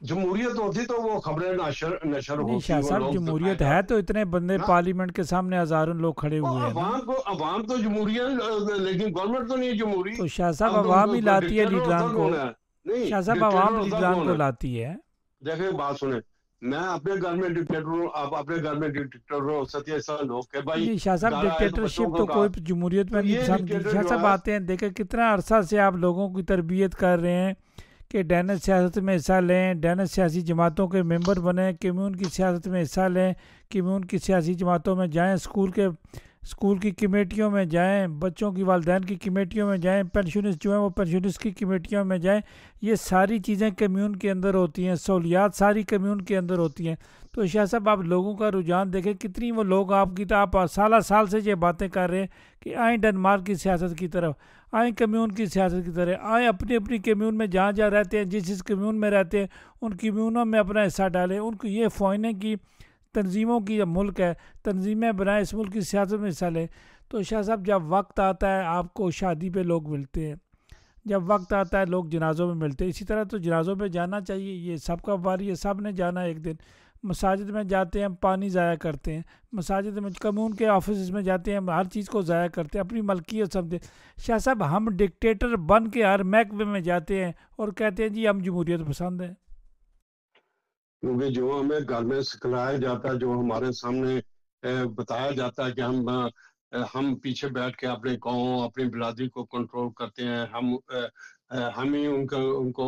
جمہوریت ہوتی تو وہ خبریں نشر نہیں ہوتی، شاہ وہ صاحب لوگ دکھائے جمہوریت ہے جاتے تو اتنے بندے نا. پارلیمنٹ کے سامنے ہزاروں لوگ کھڑے وہ ہوئے ہیں نا. عوام تو جمہوریت، لیکن گورنمنٹ تو نہیں ہے جمہوری. تو شاہ صاحب اب تو عوام ہی لاتی ہے ڈکٹیٹر لیڈران ہوتا کو. کون ہے؟ نہیں، شاہ صاحب ڈکٹیٹر عوام ہوتا لیڈران کون کو ہے؟ لاتی ہے. دیکھیں بات سنیں، میں اپنے گھر میں ڈکٹیٹر ہوں، آپ اپنے گھر میں ڈکٹیٹر ہو، ستیہ سال ہو کہ بھائی نہیں شاہ صاحب گھر آئے تو بچوں ڈکٹیٹرشپ کو تو کہا. کوئی جمہوریت میں تو نہیں یہ سمجھی. ڈکٹیٹر شاہ جو صاحب ہے، آتے ہیں، دیکھیں کتنا عرصہ سے آپ لوگوں کی تربیت کر رہے ہیں کہ ڈینس سیاست میں حصہ لیں، ڈینس سیاسی جماعتوں کے ممبر بنیں، کمیون کی سیاست میں حصہ لیں، کمیون کی سیاسی جماعتوں میں جائیں، اسکول کی کمیٹیوں میں جائیں، بچوں کی والدین کی کمیٹیوں میں جائیں، پینشنسٹ جو ہیں وہ پینشنسٹ کی کمیٹیوں میں جائیں. یہ ساری چیزیں کمیون کے اندر ہوتی ہیں، سہولیات ساری کمیون کے اندر ہوتی ہیں. تو شاہ صاحب آپ لوگوں کا رجحان دیکھیں، کتنی وہ لوگ آپ کی تو آپ سالہ سال سے یہ باتیں کر رہے ہیں کہ آئیں ڈنمارک کی سیاست کی طرف، آئیں کمیون کی سیاست کی طرح، آئیں اپنی اپنی کمیون میں جہاں جہاں رہتے ہیں، جس کمیون میں رہتے ہیں ان کمیونوں میں اپنا حصہ ڈالیں. ان کو یہ فوائدیں کی تنظیموں کی ملک ہے، تنظیمیں بنائیں، اس ملک کی سیاست میں حصہ لیں. تو شاہ صاحب جب وقت آتا ہے آپ کو شادی پہ لوگ ملتے ہیں، جب وقت آتا ہے لوگ جنازوں میں ملتے ہیں. اسی طرح تو جنازوں پہ جانا چاہیے، یہ سب کا باری ہے، سب نے جانا ہے ایک دن. مساجد میں جاتے ہیں ہم پانی ضائع کرتے ہیں، مساجد میں کمیون کے آفیسز میں جاتے ہیں ہم ہر چیز کو ضائع کرتے ہیں، اپنی ملکیت سمجھتے ہیں. شاہ صاحب ہم ڈکٹیٹر بن کے ہر محکمے میں جاتے ہیں اور کہتے ہیں جی ہم جمہوریت پسند ہیں. کیونکہ جو ہمیں گھر میں سکھلایا جاتا ہے، جو ہمارے سامنے بتایا جاتا ہے کہ ہم پیچھے بیٹھ کے اپنے قوم، اپنی برادری کو کنٹرول کرتے ہیں، ہم ہی ان کو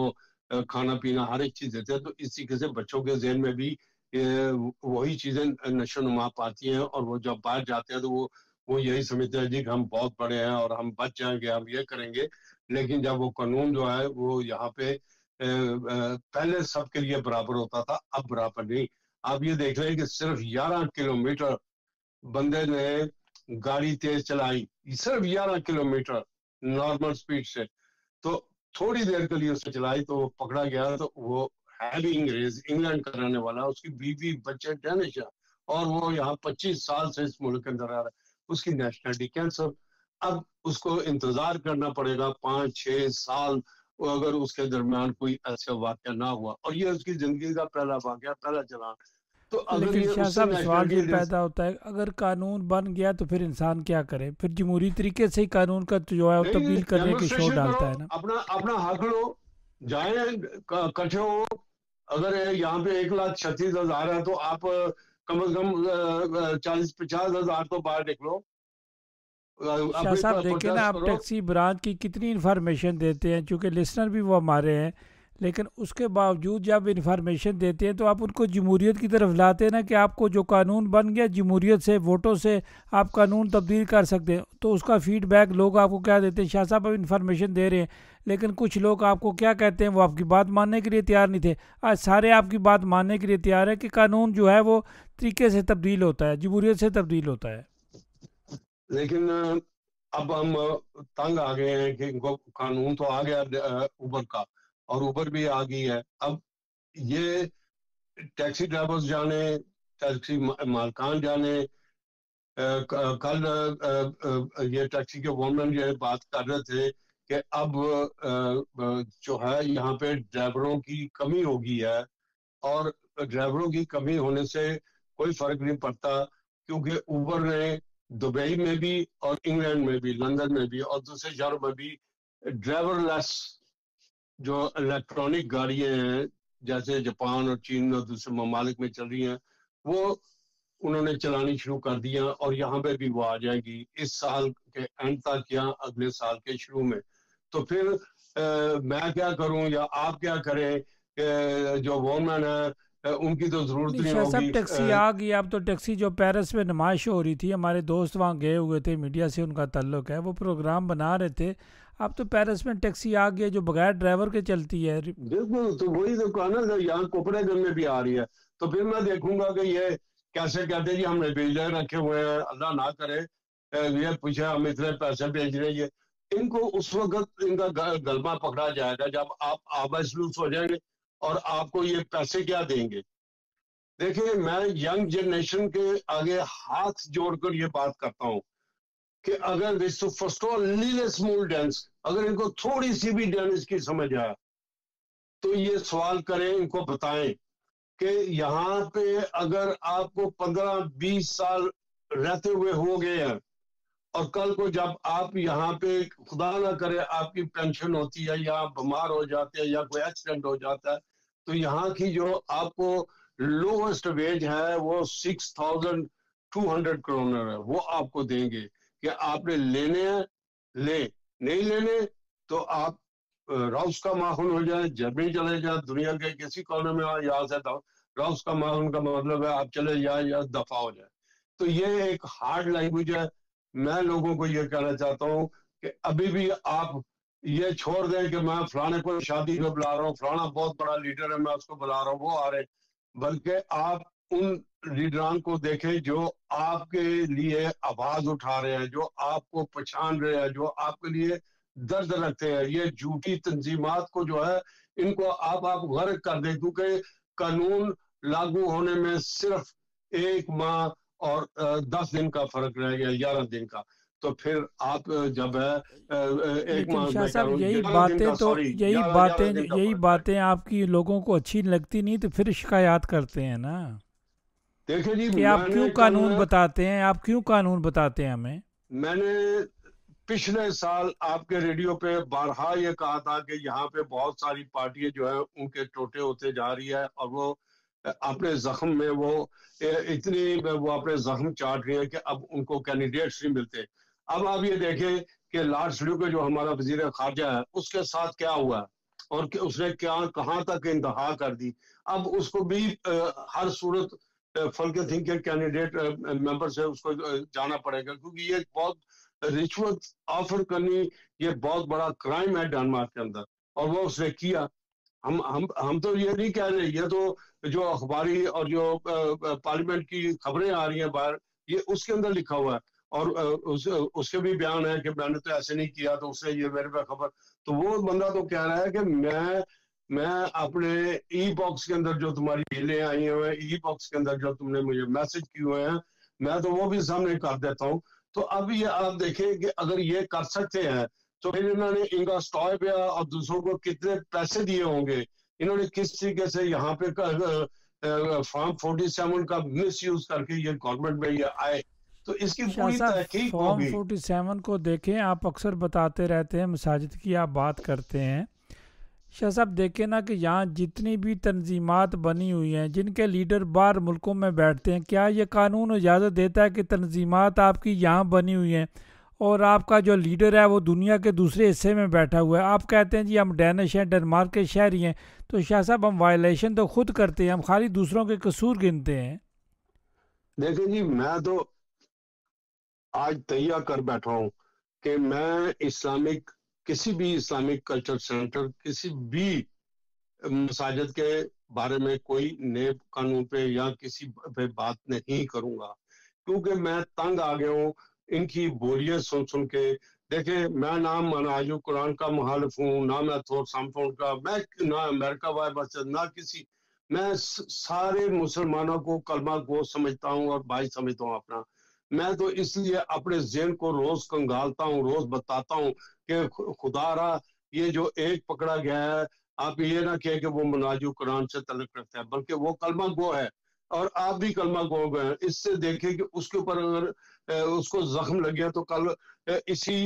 کھانا پینا ہر ایک چیز دیتے ہیں. تو اس طریقے سے بچوں کے ذہن میں بھی وہی چیزیں نشو نما پاتی ہیں، اور وہ جب باہر جاتے ہیں تو وہ یہی سمجھتے ہیں جی کہ ہم بہت بڑے ہیں اور ہم بچ جائیں گے، ہم یہ کریں گے. لیکن جب وہ قانون جو ہے وہ یہاں پہ پہلے سب کے لیے برابر ہوتا تھا، اب برابر نہیں. آپ یہ دیکھ رہے ہیں کہ صرف 11 کلومیٹر بندے نے گاڑی تیز چلائی، صرف 11 کلومیٹر نارمل سپیڈ سے. تو تھوڑی دیر کے لیے اس سے چلائی تو وہ پکڑا گیا. تو وہ ہے بھی انگریز، انگلینڈ کا رہنے والا، اس کی بیوی بچے ڈینش ہے، اور وہ یہاں 25 سال سے اس ملک کے اندر آ رہا ہے. اس کی نیشنلٹی کینسر. اب اس کو انتظار کرنا پڑے گا 5-6 سال اگر اس کے درمیان کوئی ایسا واقعہ نہ ہوا. اور یہ اس کی زندگی کا پہلا واقعہ، پہلا چلان. تو اگر لیکن یہ شاہ اس سے صاحب سوال یہ نیشنلٹی، پیدا ہوتا ہے اگر قانون بن گیا تو پھر انسان کیا کرے؟ پھر جمہوری طریقے سے ہی قانون کا جو ہے وہ تبدیل کرنے کی شور ڈیمونسٹریشن کرو، ڈالتا ہے نا. اپنا حق لو، جائیں کٹھے ہو. اگر یہاں پہ 1,36,000 ہے تو آپ کم از کم 40-50 ہزار تو باہر نکلو، شاہ اپنی صاحب دیکھیں نا پروٹیسٹ آپ کرو. ٹیکسی برانچ کی کتنی انفارمیشن دیتے ہیں، چونکہ لسنر بھی وہ ہمارے ہیں، لیکن اس کے باوجود جب انفارمیشن دیتے ہیں تو آپ ان کو جمہوریت کی طرف لاتے ہیں نا کہ آپ کو جو قانون بن گیا جمہوریت سے ووٹوں سے آپ قانون تبدیل کر سکتے ہیں. تو اس کا فیڈ بیک لوگ آپ کو کیا دیتے ہیں؟ شاہ صاحب اب انفارمیشن دے رہے ہیں لیکن کچھ لوگ آپ کو کیا کہتے ہیں؟ وہ آپ کی بات ماننے کے لیے تیار نہیں تھے. آج سارے آپ کی بات ماننے کے لیے تیار ہے کہ قانون جو ہے وہ طریقے سے تبدیل ہوتا ہے، جمہوریت سے تبدیل ہوتا ہے. لیکن اب ہم تنگ آ گئے ہیں کہ قانون تو آ گیا اوبر کا، اور اوبر بھی آ گئی ہے. اب یہ ٹیکسی ڈرائیورز جانے، ٹیکسی مالکان جانے. کل یہ ٹیکسی کے وومن یہ بات کر رہے تھے کہ اب جو ہے یہاں پہ ڈرائیوروں کی کمی ہو گئی ہے، اور ڈرائیوروں کی کمی ہونے سے کوئی فرق نہیں پڑتا، کیونکہ اوبر نے دبئی میں بھی اور انگلینڈ میں بھی، لندن میں بھی اور دوسرے شہروں میں بھی ڈرائیور لیس جو الیکٹرانک گاڑیاں ہیں جیسے جاپان اور چین اور دوسرے ممالک میں چل رہی ہیں، وہ انہوں نے چلانی شروع کر دیا. اور یہاں پہ بھی وہ آ جائے گی اس سال کے اینڈ تک یا اگلے سال کے شروع میں. تو پھر میں کیا کروں یا آپ کیا کریں کہ جو وومن ہے ان کی تو ضرورت نہیں نہیں شاہ صاحب ہوگی. ٹیکسی آ گئی. اب تو ٹیکسی جو پیرس میں نمائش ہو رہی تھی، ہمارے دوست وہاں گئے ہوئے تھے، میڈیا سے ان کا تعلق ہے، وہ پروگرام بنا رہے تھے. اب تو پیرس میں ٹیکسی آ گئی ہے جو بغیر ڈرائیور کے چلتی ہے. بالکل. تو وہی تو کہا نا، یہاں کوپڑے گن میں بھی آ رہی ہے. تو پھر میں دیکھوں گا کہ یہ کیسے کہتے جی ہم نے بجلی رکھے ہوئے ہیں، اللہ نہ کرے یہ پوچھے ہم اتنے پیسے بھیج رہے ہیں. ان کو اس وقت ان کا گلبہ پکڑا جائے گا جب آپ آبائسلوس ہو جائیں گے، اور آپ کو یہ پیسے کیا دیں گے. دیکھیں میں ینگ جنریشن کے آگے ہاتھ جوڑ کر یہ بات کرتا ہوں کہ اگر first of all small dance, اگر ان کو تھوڑی سی بھی ڈانس کی سمجھ آیا تو یہ سوال کریں، ان کو بتائیں کہ یہاں پہ اگر آپ کو 15-20 سال رہتے ہوئے ہو گئے ہیں اور کل کو جب آپ یہاں پہ خدا نہ کرے آپ کی پینشن ہوتی ہے یا بیمار ہو جاتے ہیں یا کوئی ایکسیڈنٹ ہو جاتا ہے، تو یہاں کی جو آپ کو لوسٹ ویج ہے وہ 6,200 کرونر ہے، وہ آپ کو دیں گے کہ آپ نے لینے ہیں لے، نہیں لینے تو آپ راؤس کا ماحول ہو جائے، جرمنی چلے جائیں، دنیا کے کسی کونے میں یہاں سے راؤس کا ماحول کا مطلب ہے آپ چلے جائیں یا دفاع ہو جائے. تو یہ ایک ہارڈ لینگویج ہے. میں لوگوں کو یہ کہنا چاہتا ہوں کہ ابھی بھی آپ یہ چھوڑ دیں کہ میں فلانے کو شادی کو بلا رہا ہوں، فلانا بہت بڑا لیڈر ہے میں اس کو بلا رہا ہوں، وہ آ رہے، بلکہ آپ ان لیڈران کو دیکھیں جو آپ کے لیے آواز اٹھا رہے ہیں، جو آپ کو پہچان رہے ہیں، جو آپ کے لیے درد رکھتے ہیں. یہ جھوٹی تنظیمات کو جو ہے ان کو آپ غرق کر دیں، کیونکہ قانون لاگو ہونے میں صرف 1 ماہ اور 10 دن کا فرق رہ گیا، 11 دن کا. تو پھر آپ جب ہے 1 لیکن ماہ شاہ میں کہہ صاحب رہا ہوں یہی 11 دن باتیں کا، تو سوری 11 دن کا یہی فرق رہ باتیں گیا. آپ کی لوگوں کو اچھی لگتی نہیں تو پھر شکایات کرتے ہیں نا دیکھیں جی کہ آپ میں کیوں نے قانون بتاتے ہیں، آپ کیوں قانون بتاتے ہیں ہمیں. میں نے پچھلے سال آپ کے ریڈیو پہ بارہا یہ کہا تھا کہ یہاں پہ بہت ساری پارٹیاں جو ہیں ان کے ٹوٹے ہوتے جا رہی ہے اور وہ اپنے زخم میں وہ اپنے زخم چاٹ رہی ہے کہ اب ان کو کینڈیڈیٹس نہیں ملتے. اب آپ یہ دیکھیں کہ لارڈ سلیو جو ہمارا وزیر خارجہ ہے اس کے ساتھ کیا ہوا اور اس نے کہاں تک انتہا کر دی. اب اس کو بھی ہر صورت فلک تھنک کے کینڈیڈیٹ ممبر سے اس کو جانا پڑے گا، کیونکہ یہ بہت رشوت آفر کرنی یہ بہت بڑا کرائم ہے ڈنمارک کے اندر، اور وہ اس نے کیا. ہم تو یہ نہیں کہہ رہے، یہ تو جو اخباری اور جو پارلیمنٹ کی خبریں آ رہی ہیں باہر یہ اس کے اندر لکھا ہوا ہے، اور اس کے بھی بیان ہے کہ میں نے تو ایسے نہیں کیا، تو اس نے یہ میرے پہ خبر. تو وہ بندہ تو کہہ رہا ہے کہ میں اپنے ای باکس کے اندر جو تمہاری میلیں آئی ہوئے ہیں، ای باکس کے اندر جو تم نے مجھے میسج کیے ہوئے ہیں میں تو وہ بھی سامنے کر دیتا ہوں. تو اب یہ آپ دیکھیں کہ اگر یہ کر سکتے ہیں تو پھر انہوں نے انگا سٹوئے اور دوسروں کو کتنے پیسے دیے ہوں گے، انہوں نے کس طریقے سے یہاں پہ فارم 47 کا مس یوز کر کے یہ گورنمنٹ میں یہ آئے. تو اس کی شاہ پوری صاحب تحقیق فارم ہوگی. 47 کو دیکھیں، آپ اکثر بتاتے رہتے ہیں، مساجد کی آپ بات کرتے ہیں. شاہ صاحب دیکھیں نا کہ یہاں جتنی بھی تنظیمات بنی ہوئی ہیں جن کے لیڈر باہر ملکوں میں بیٹھتے ہیں، کیا یہ قانون اجازت دیتا ہے کہ تنظیمات آپ کی یہاں بنی ہوئی ہیں اور آپ کا جو لیڈر ہے وہ دنیا کے دوسرے حصے میں بیٹھا ہوا ہے؟ آپ کہتے ہیں جی ہم ڈینش ہیں، ڈنمارک کے شہری ہیں. تو شاہ صاحب ہم وائلیشن تو خود کرتے ہیں، ہم خالی دوسروں کے قصور گنتے ہیں. دیکھیں جی میں تو آج تیار کر بیٹھا ہوں کہ میں کسی بھی اسلامک کلچر سینٹر، کسی بھی مساجد کے بارے میں کوئی نئے قانون پہ یا کسی پہ بات نہیں کروں گا، کیونکہ میں تنگ آ گیا ہوں ان کی بولیاں سن کے. دیکھیں میں نہ منہاج قرآن کا مخالف ہوں، نہ میں تھور سامفون کا، میں نہ امریکہ وائر مسجد، نہ کسی، میں سارے مسلمانوں کو کلمہ گو سمجھتا ہوں اور بھائی سمجھتا ہوں اپنا. میں تو اس لیے اپنے ذہن کو روز کنگالتا ہوں، روز بتاتا ہوں کہ خدا را یہ جو ایک پکڑا گیا ہے، آپ یہ نہ کہے کہ وہ مناجو قرآن سے تعلق رکھتا ہے، بلکہ وہ کلمہ گو ہے اور آپ بھی کلمہ گو گئے. اس سے دیکھیں کہ اس کے اوپر اگر اس کو زخم لگ گیا تو کل اسی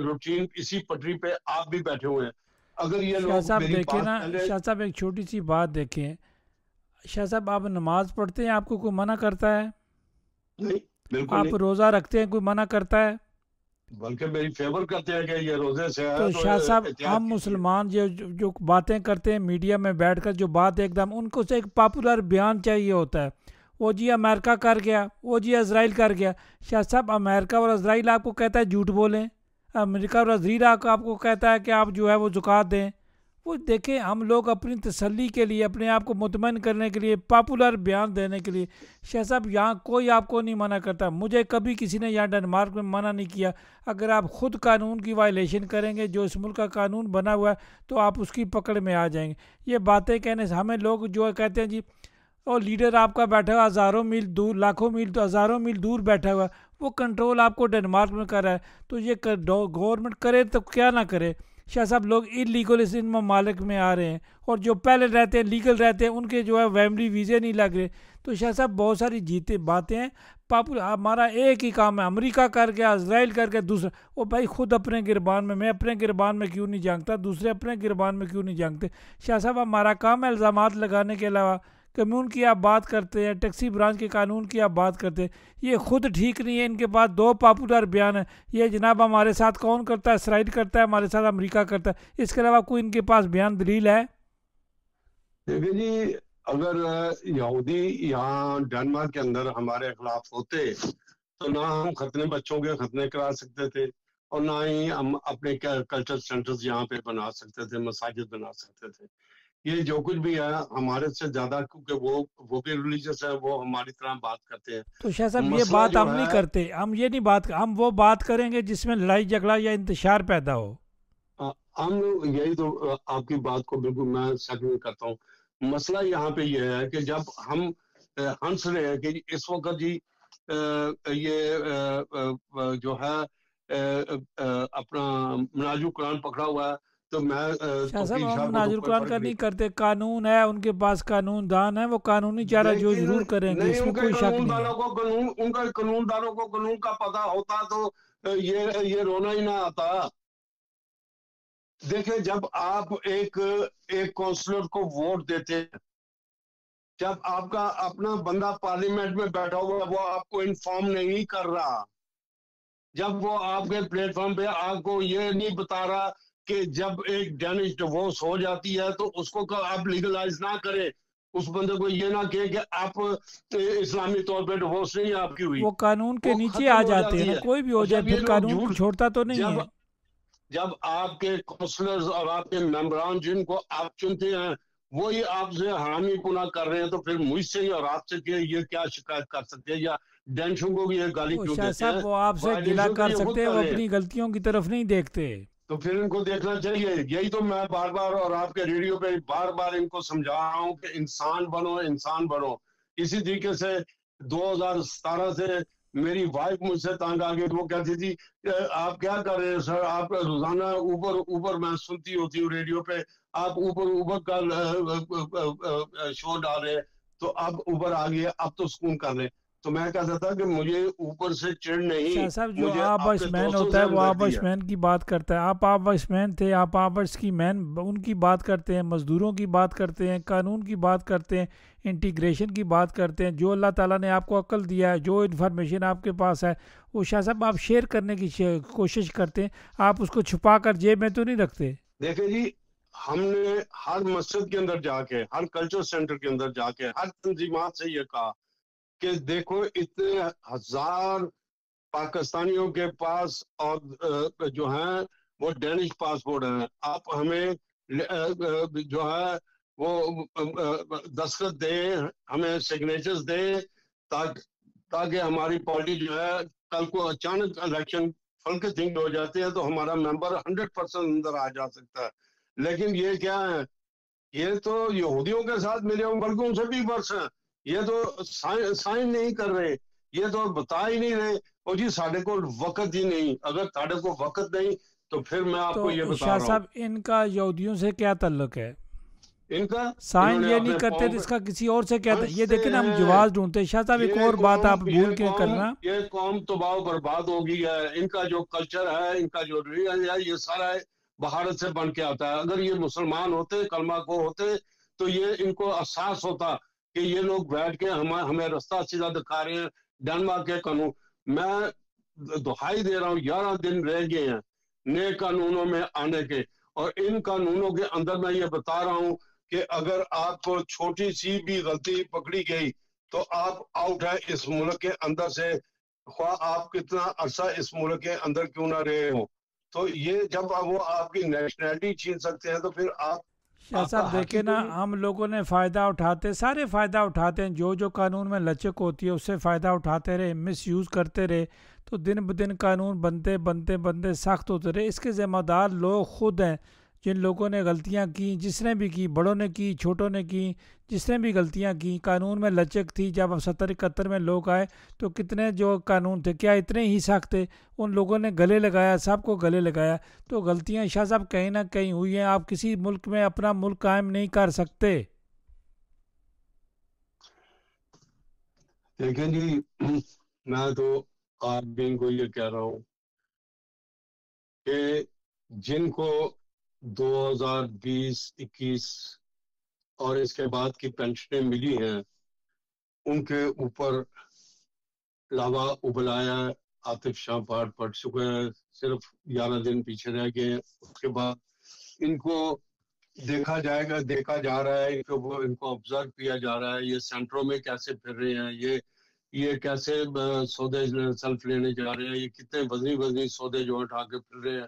روٹین اسی پٹری پہ آپ بھی بیٹھے ہوئے ہیں. اگر یہ شاہ لوگ صاحب میری دیکھیں بات نا، پہلے شاہ صاحب ایک چھوٹی سی بات دیکھیں. شاہ صاحب آپ نماز پڑھتے ہیں، آپ کو کوئی منع کرتا ہے؟ نہیں، بالکل آپ نہیں، روزہ رکھتے ہیں، کوئی منع کرتا ہے؟ بلکہ میری فیور کرتے ہیں کہ یہ روزے سے ہے تو تو شاہ صاحب احتیاط ہم کیجیے. مسلمان جو باتیں کرتے ہیں میڈیا میں بیٹھ کر، جو بات ایک دم ان کو سے ایک پاپولر بیان چاہیے ہوتا ہے، وہ جی امریکہ کر گیا، وہ جی اسرائیل کر گیا. شاہ صاحب امریکہ اور اسرائیل آپ کو کہتا ہے جھوٹ بولیں، امریکہ اور اسرائیل آپ کو کہتا ہے کہ آپ جو ہے وہ زکوٰۃ دیں. وہ دیکھیں ہم لوگ اپنی تسلی کے لیے، اپنے آپ کو مطمئن کرنے کے لیے، پاپولر بیان دینے کے لیے، شاہ صاحب یہاں کوئی آپ کو نہیں منع کرتا. مجھے کبھی کسی نے یہاں ڈنمارک میں منع نہیں کیا. اگر آپ خود قانون کی وائلیشن کریں گے، جو اس ملک کا قانون بنا ہوا ہے، تو آپ اس کی پکڑ میں آ جائیں گے. یہ باتیں کہنے سے ہمیں لوگ جو کہتے ہیں جی اور لیڈر آپ کا بیٹھا ہوا ہزاروں میل دور، لاکھوں میل، تو ہزاروں میل دور بیٹھا ہوا، وہ کنٹرول آپ کو ڈنمارک میں کر رہا ہے. تو یہ گورنمنٹ کرے تو کیا نہ کرے. شاہ صاحب لوگ انلیگل ان ممالک میں آ رہے ہیں، اور جو پہلے رہتے ہیں لیگل رہتے ہیں ان کے جو ہے فیملی ویزے نہیں لگ رہے. تو شاہ صاحب بہت ساری جیتے باتیں ہیں. ہمارا ایک ہی کام ہے، امریکہ کر گیا، اسرائیل کر گیا، دوسرا وہ بھائی خود اپنے گربان میں اپنے گربان میں کیوں نہیں جانگتا، دوسرے اپنے گربان میں کیوں نہیں جانگتے. شاہ صاحب ہمارا کام ہے الزامات لگانے کے علاوہ. قانون کی آپ بات کرتے ہیں، ٹیکسی برانچ کے قانون کی آپ بات کرتے ہیں، یہ خود ٹھیک نہیں ہے. ان کے پاس دو پاپولر بیان ہیں، یہ جناب ہمارے ساتھ کون کرتا ہے؟ اسرائیل کرتا ہے، ہمارے ساتھ امریکہ کرتا ہے. اس کے علاوہ کوئی ان کے پاس بیان دلیل ہے؟ دیکھیں جی، اگر یہودی یہاں ڈنمارک کے اندر ہمارے خلاف ہوتے تو نہ ہم ختنے بچوں کے ختنے کرا سکتے تھے، اور نہ ہی ہم اپنے کلچر سینٹرز یہاں پہ بنا سکتے تھے، مساجد بنا سکتے تھے. یہ جو کچھ بھی ہے ہمارے سے زیادہ، کیونکہ وہ بھی ریلیجس ہے، وہ ہماری طرح بات کرتے ہیں. تو شاہ صاحب یہ مسئلہ بات جو ہم نہیں ہے، کرتے، ہم یہ نہیں بات، ہم وہ بات کریں گے جس میں لڑائی جھگڑا یا انتشار پیدا ہو. ہم یہی تو آپ کی بات کو بالکل میں سیکنڈ کرتا ہوں. مسئلہ یہاں پہ یہ ہے کہ جب ہم ہنس رہے ہیں کہ اس وقت جی یہ جو ہے اپنا مناجو قرآن پکڑا ہوا ہے، تو میں شاہ صاحب توفیق ہم صاحب کو تو مناظر کوئی قرآن فرق کا نہیں. نہیں کرتے، قانون ہے ان کے پاس، قانون دان ہے، وہ قانونی چارہ جو لیکن ضرور کریں گے، نہیں، اس میں ان کے کوئی شک قانون نہیں ہے. دانوں کو ان کے قانون دانوں کو قانون کا پتہ ہوتا تو یہ رونا ہی نہ آتا. دیکھیں، جب آپ ایک کونسلر کو ووٹ دیتے ہیں، جب آپ کا اپنا بندہ پارلیمنٹ میں بیٹھا ہوا وہ آپ کو انفارم نہیں کر رہا، جب وہ آپ کے پلیٹ فارم پہ آپ کو یہ نہیں بتا رہا کہ جب ایک ڈینش ڈیورس ہو جاتی ہے تو اس کو آپ لیگلائز نہ کریں، اس بندے کو یہ نہ کہے کہ آپ اسلامی طور پہ ڈیورس نہیں آپ کی ہوئی، وہ قانون کے وہ نیچے آ ختم ہو جاتے ہیں جاتی نا، ہے. کوئی بھی ہو اور جائے جب یہ پھر لوگ قانون کو جھوٹ، چھوڑتا تو نہیں جب ہے. جب آپ کے کونسلرز اور آپ کے ممبران جن کو آپ چنتے ہیں وہی آپ سے حرامی پنا کر رہے ہیں، تو پھر مجھ سے اور آپ سے یہ کیا شکایت کر سکتے ہیں، یا ڈینشوں کو بھی یہ گالی وہ کیوں شاہ دیتے ہیں؟ صاحب وہ آپ سے گلہ وائلنسوں تو کر یہ خود سکتے ہیں، کر وہ رہے ہیں. اپنی غلطیوں کی طرف نہیں دیکھتے. تو پھر ان کو دیکھنا چاہیے. یہی تو میں بار بار اور آپ کے ریڈیو پہ بار بار ان کو سمجھا رہا ہوں کہ انسان بنو، انسان بنو. اسی طریقے سے 2017 سے میری وائف مجھ سے تانگ آ گئی، وہ کہتی تھی آپ کیا کر رہے ہیں سر، آپ روزانہ اوبر میں سنتی ہوتی ہوں ریڈیو پہ، آپ اوبر کا شو ڈال رہے ہیں، تو اب اوبر آ گیا، اب تو سکون کر رہے. تو میں کہتا تھا کہ مجھے اوپر سے چڑ شاہ نہیں، صاحب جو مجھے آپ کے آبش مین دوستوں ہوتا سے ہے وہ ہمدردی آبش ہے. مین کی بات کرتا ہے. آپ آبش مین تھے، آپ آبش کی مین ان کی بات کرتے ہیں، مزدوروں کی بات کرتے ہیں، قانون کی بات کرتے ہیں، انٹیگریشن کی بات کرتے ہیں. جو اللہ تعالیٰ نے آپ کو عقل دیا ہے، جو انفارمیشن آپ کے پاس ہے، وہ شاہ صاحب آپ شیئر کرنے کی کوشش کرتے ہیں، آپ اس کو چھپا کر جیب میں تو نہیں رکھتے. دیکھیں جی، ہم نے ہر مسجد کے اندر جا کے، ہر کلچر سینٹر کے اندر جا کے، ہر تنظیمات سے یہ کہا کہ دیکھو اتنے ہزار پاکستانیوں کے پاس اور جو ہیں وہ ڈینش پاسپورٹ ہیں، آپ ہمیں جو ہے وہ دستخط دیں، ہمیں سگنیچرز دیں، تاکہ ہماری پارٹی جو ہے کل کو اچانک الیکشن فلک تھنگ ہو جاتے ہیں تو ہمارا ممبر 100% اندر آ جا سکتا ہے. لیکن یہ کیا ہے، یہ تو یہودیوں کے ساتھ ملے ہوں بلکہ ان سے بھی برس ہیں، یہ تو سائن نہیں کر رہے، یہ تو بتا ہی نہیں رہے. اور جی ساڑھے کو وقت ہی نہیں، اگر ساڑھے کو وقت نہیں تو پھر میں آپ تو کو یہ بتا شاہ رہا ہوں صاحب ان کا یہودیوں سے کیا تعلق ہے؟ ان کا، انہوں سائن نے یہ نہیں اپنے کرتے پاؤں تو پہ اس کا کسی اور سے کیا یہ ہنستے دیکھیں نا، ہم ہیں. جواز ڈھونڈتے ہیں. شاہ صاحب ایک اور بات آپ بھول کے کرنا. یہ قوم تباہ و برباد ہو گئی ہے. ان کا جو کلچر ہے، ان کا جو ریلیجن ہے، یہ سارا بھارت سے بن کے آتا ہے. اگر یہ مسلمان ہوتے، کلمہ کو ہوتے، تو یہ ان کو احساس ہوتا کہ یہ لوگ بیٹھ کے ہمیں رستہ سیدھا دکھا رہے ہیں. ڈنمارک کے قانون، میں دہائی دے رہا ہوں، 11 دن رہ گئے ہیں نئے قانونوں میں آنے کے، اور ان قانونوں کے اندر میں یہ بتا رہا ہوں کہ اگر آپ کو چھوٹی سی بھی غلطی پکڑی گئی تو آپ آؤٹ ہے اس ملک کے اندر سے، خواہ آپ کتنا عرصہ اس ملک کے اندر کیوں نہ رہے ہوں. تو یہ جب وہ آپ کی نیشنلٹی چھین سکتے ہیں تو پھر شاہ آپ کا صاحب حق ہی دیکھیں نا، کوئی نہیں. ہم لوگوں نے فائدہ اٹھاتے، سارے فائدہ اٹھاتے ہیں، جو قانون میں لچک ہوتی ہے اس سے فائدہ اٹھاتے رہے، مس یوز کرتے رہے، تو دن بدن قانون بنتے بنتے بنتے سخت ہوتے رہے. اس کے ذمہ دار لوگ خود ہیں جن لوگوں نے غلطیاں کی، جس نے بھی کی، بڑوں نے کی، چھوٹوں نے کی، جس نے بھی غلطیاں کی، قانون میں لچک تھی. جب اب 70 71 میں لوگ آئے تو کتنے جو قانون تھے کیا اتنے ہی سخت تھے؟ ان لوگوں نے گلے لگایا، سب کو گلے لگایا. تو غلطیاں شاہ صاحب کہیں نہ کہیں ہوئی ہیں. آپ کسی ملک میں اپنا ملک قائم نہیں کر سکتے. دیکھیں جی، میں تو آپ بین کو یہ کہہ رہا ہوں کہ جن کو 2020-21 اور اس کے بعد کی پینشنیں ملی ہیں ان کے اوپر لاوا ابلایا. عاطف شاہ پہاڑ پڑ چکے ہیں، صرف 11 دن پیچھے رہ گئے ہیں. اس کے بعد ان کو دیکھا جائے گا، دیکھا جا رہا ہے، ان کو آبزرو کیا جا رہا ہے. یہ سینٹروں میں کیسے پھر رہے ہیں، یہ کیسے سودے سیلف لینے جا رہے ہیں، یہ کتنے وزنی سودے جو اٹھا کے پھر رہے ہیں.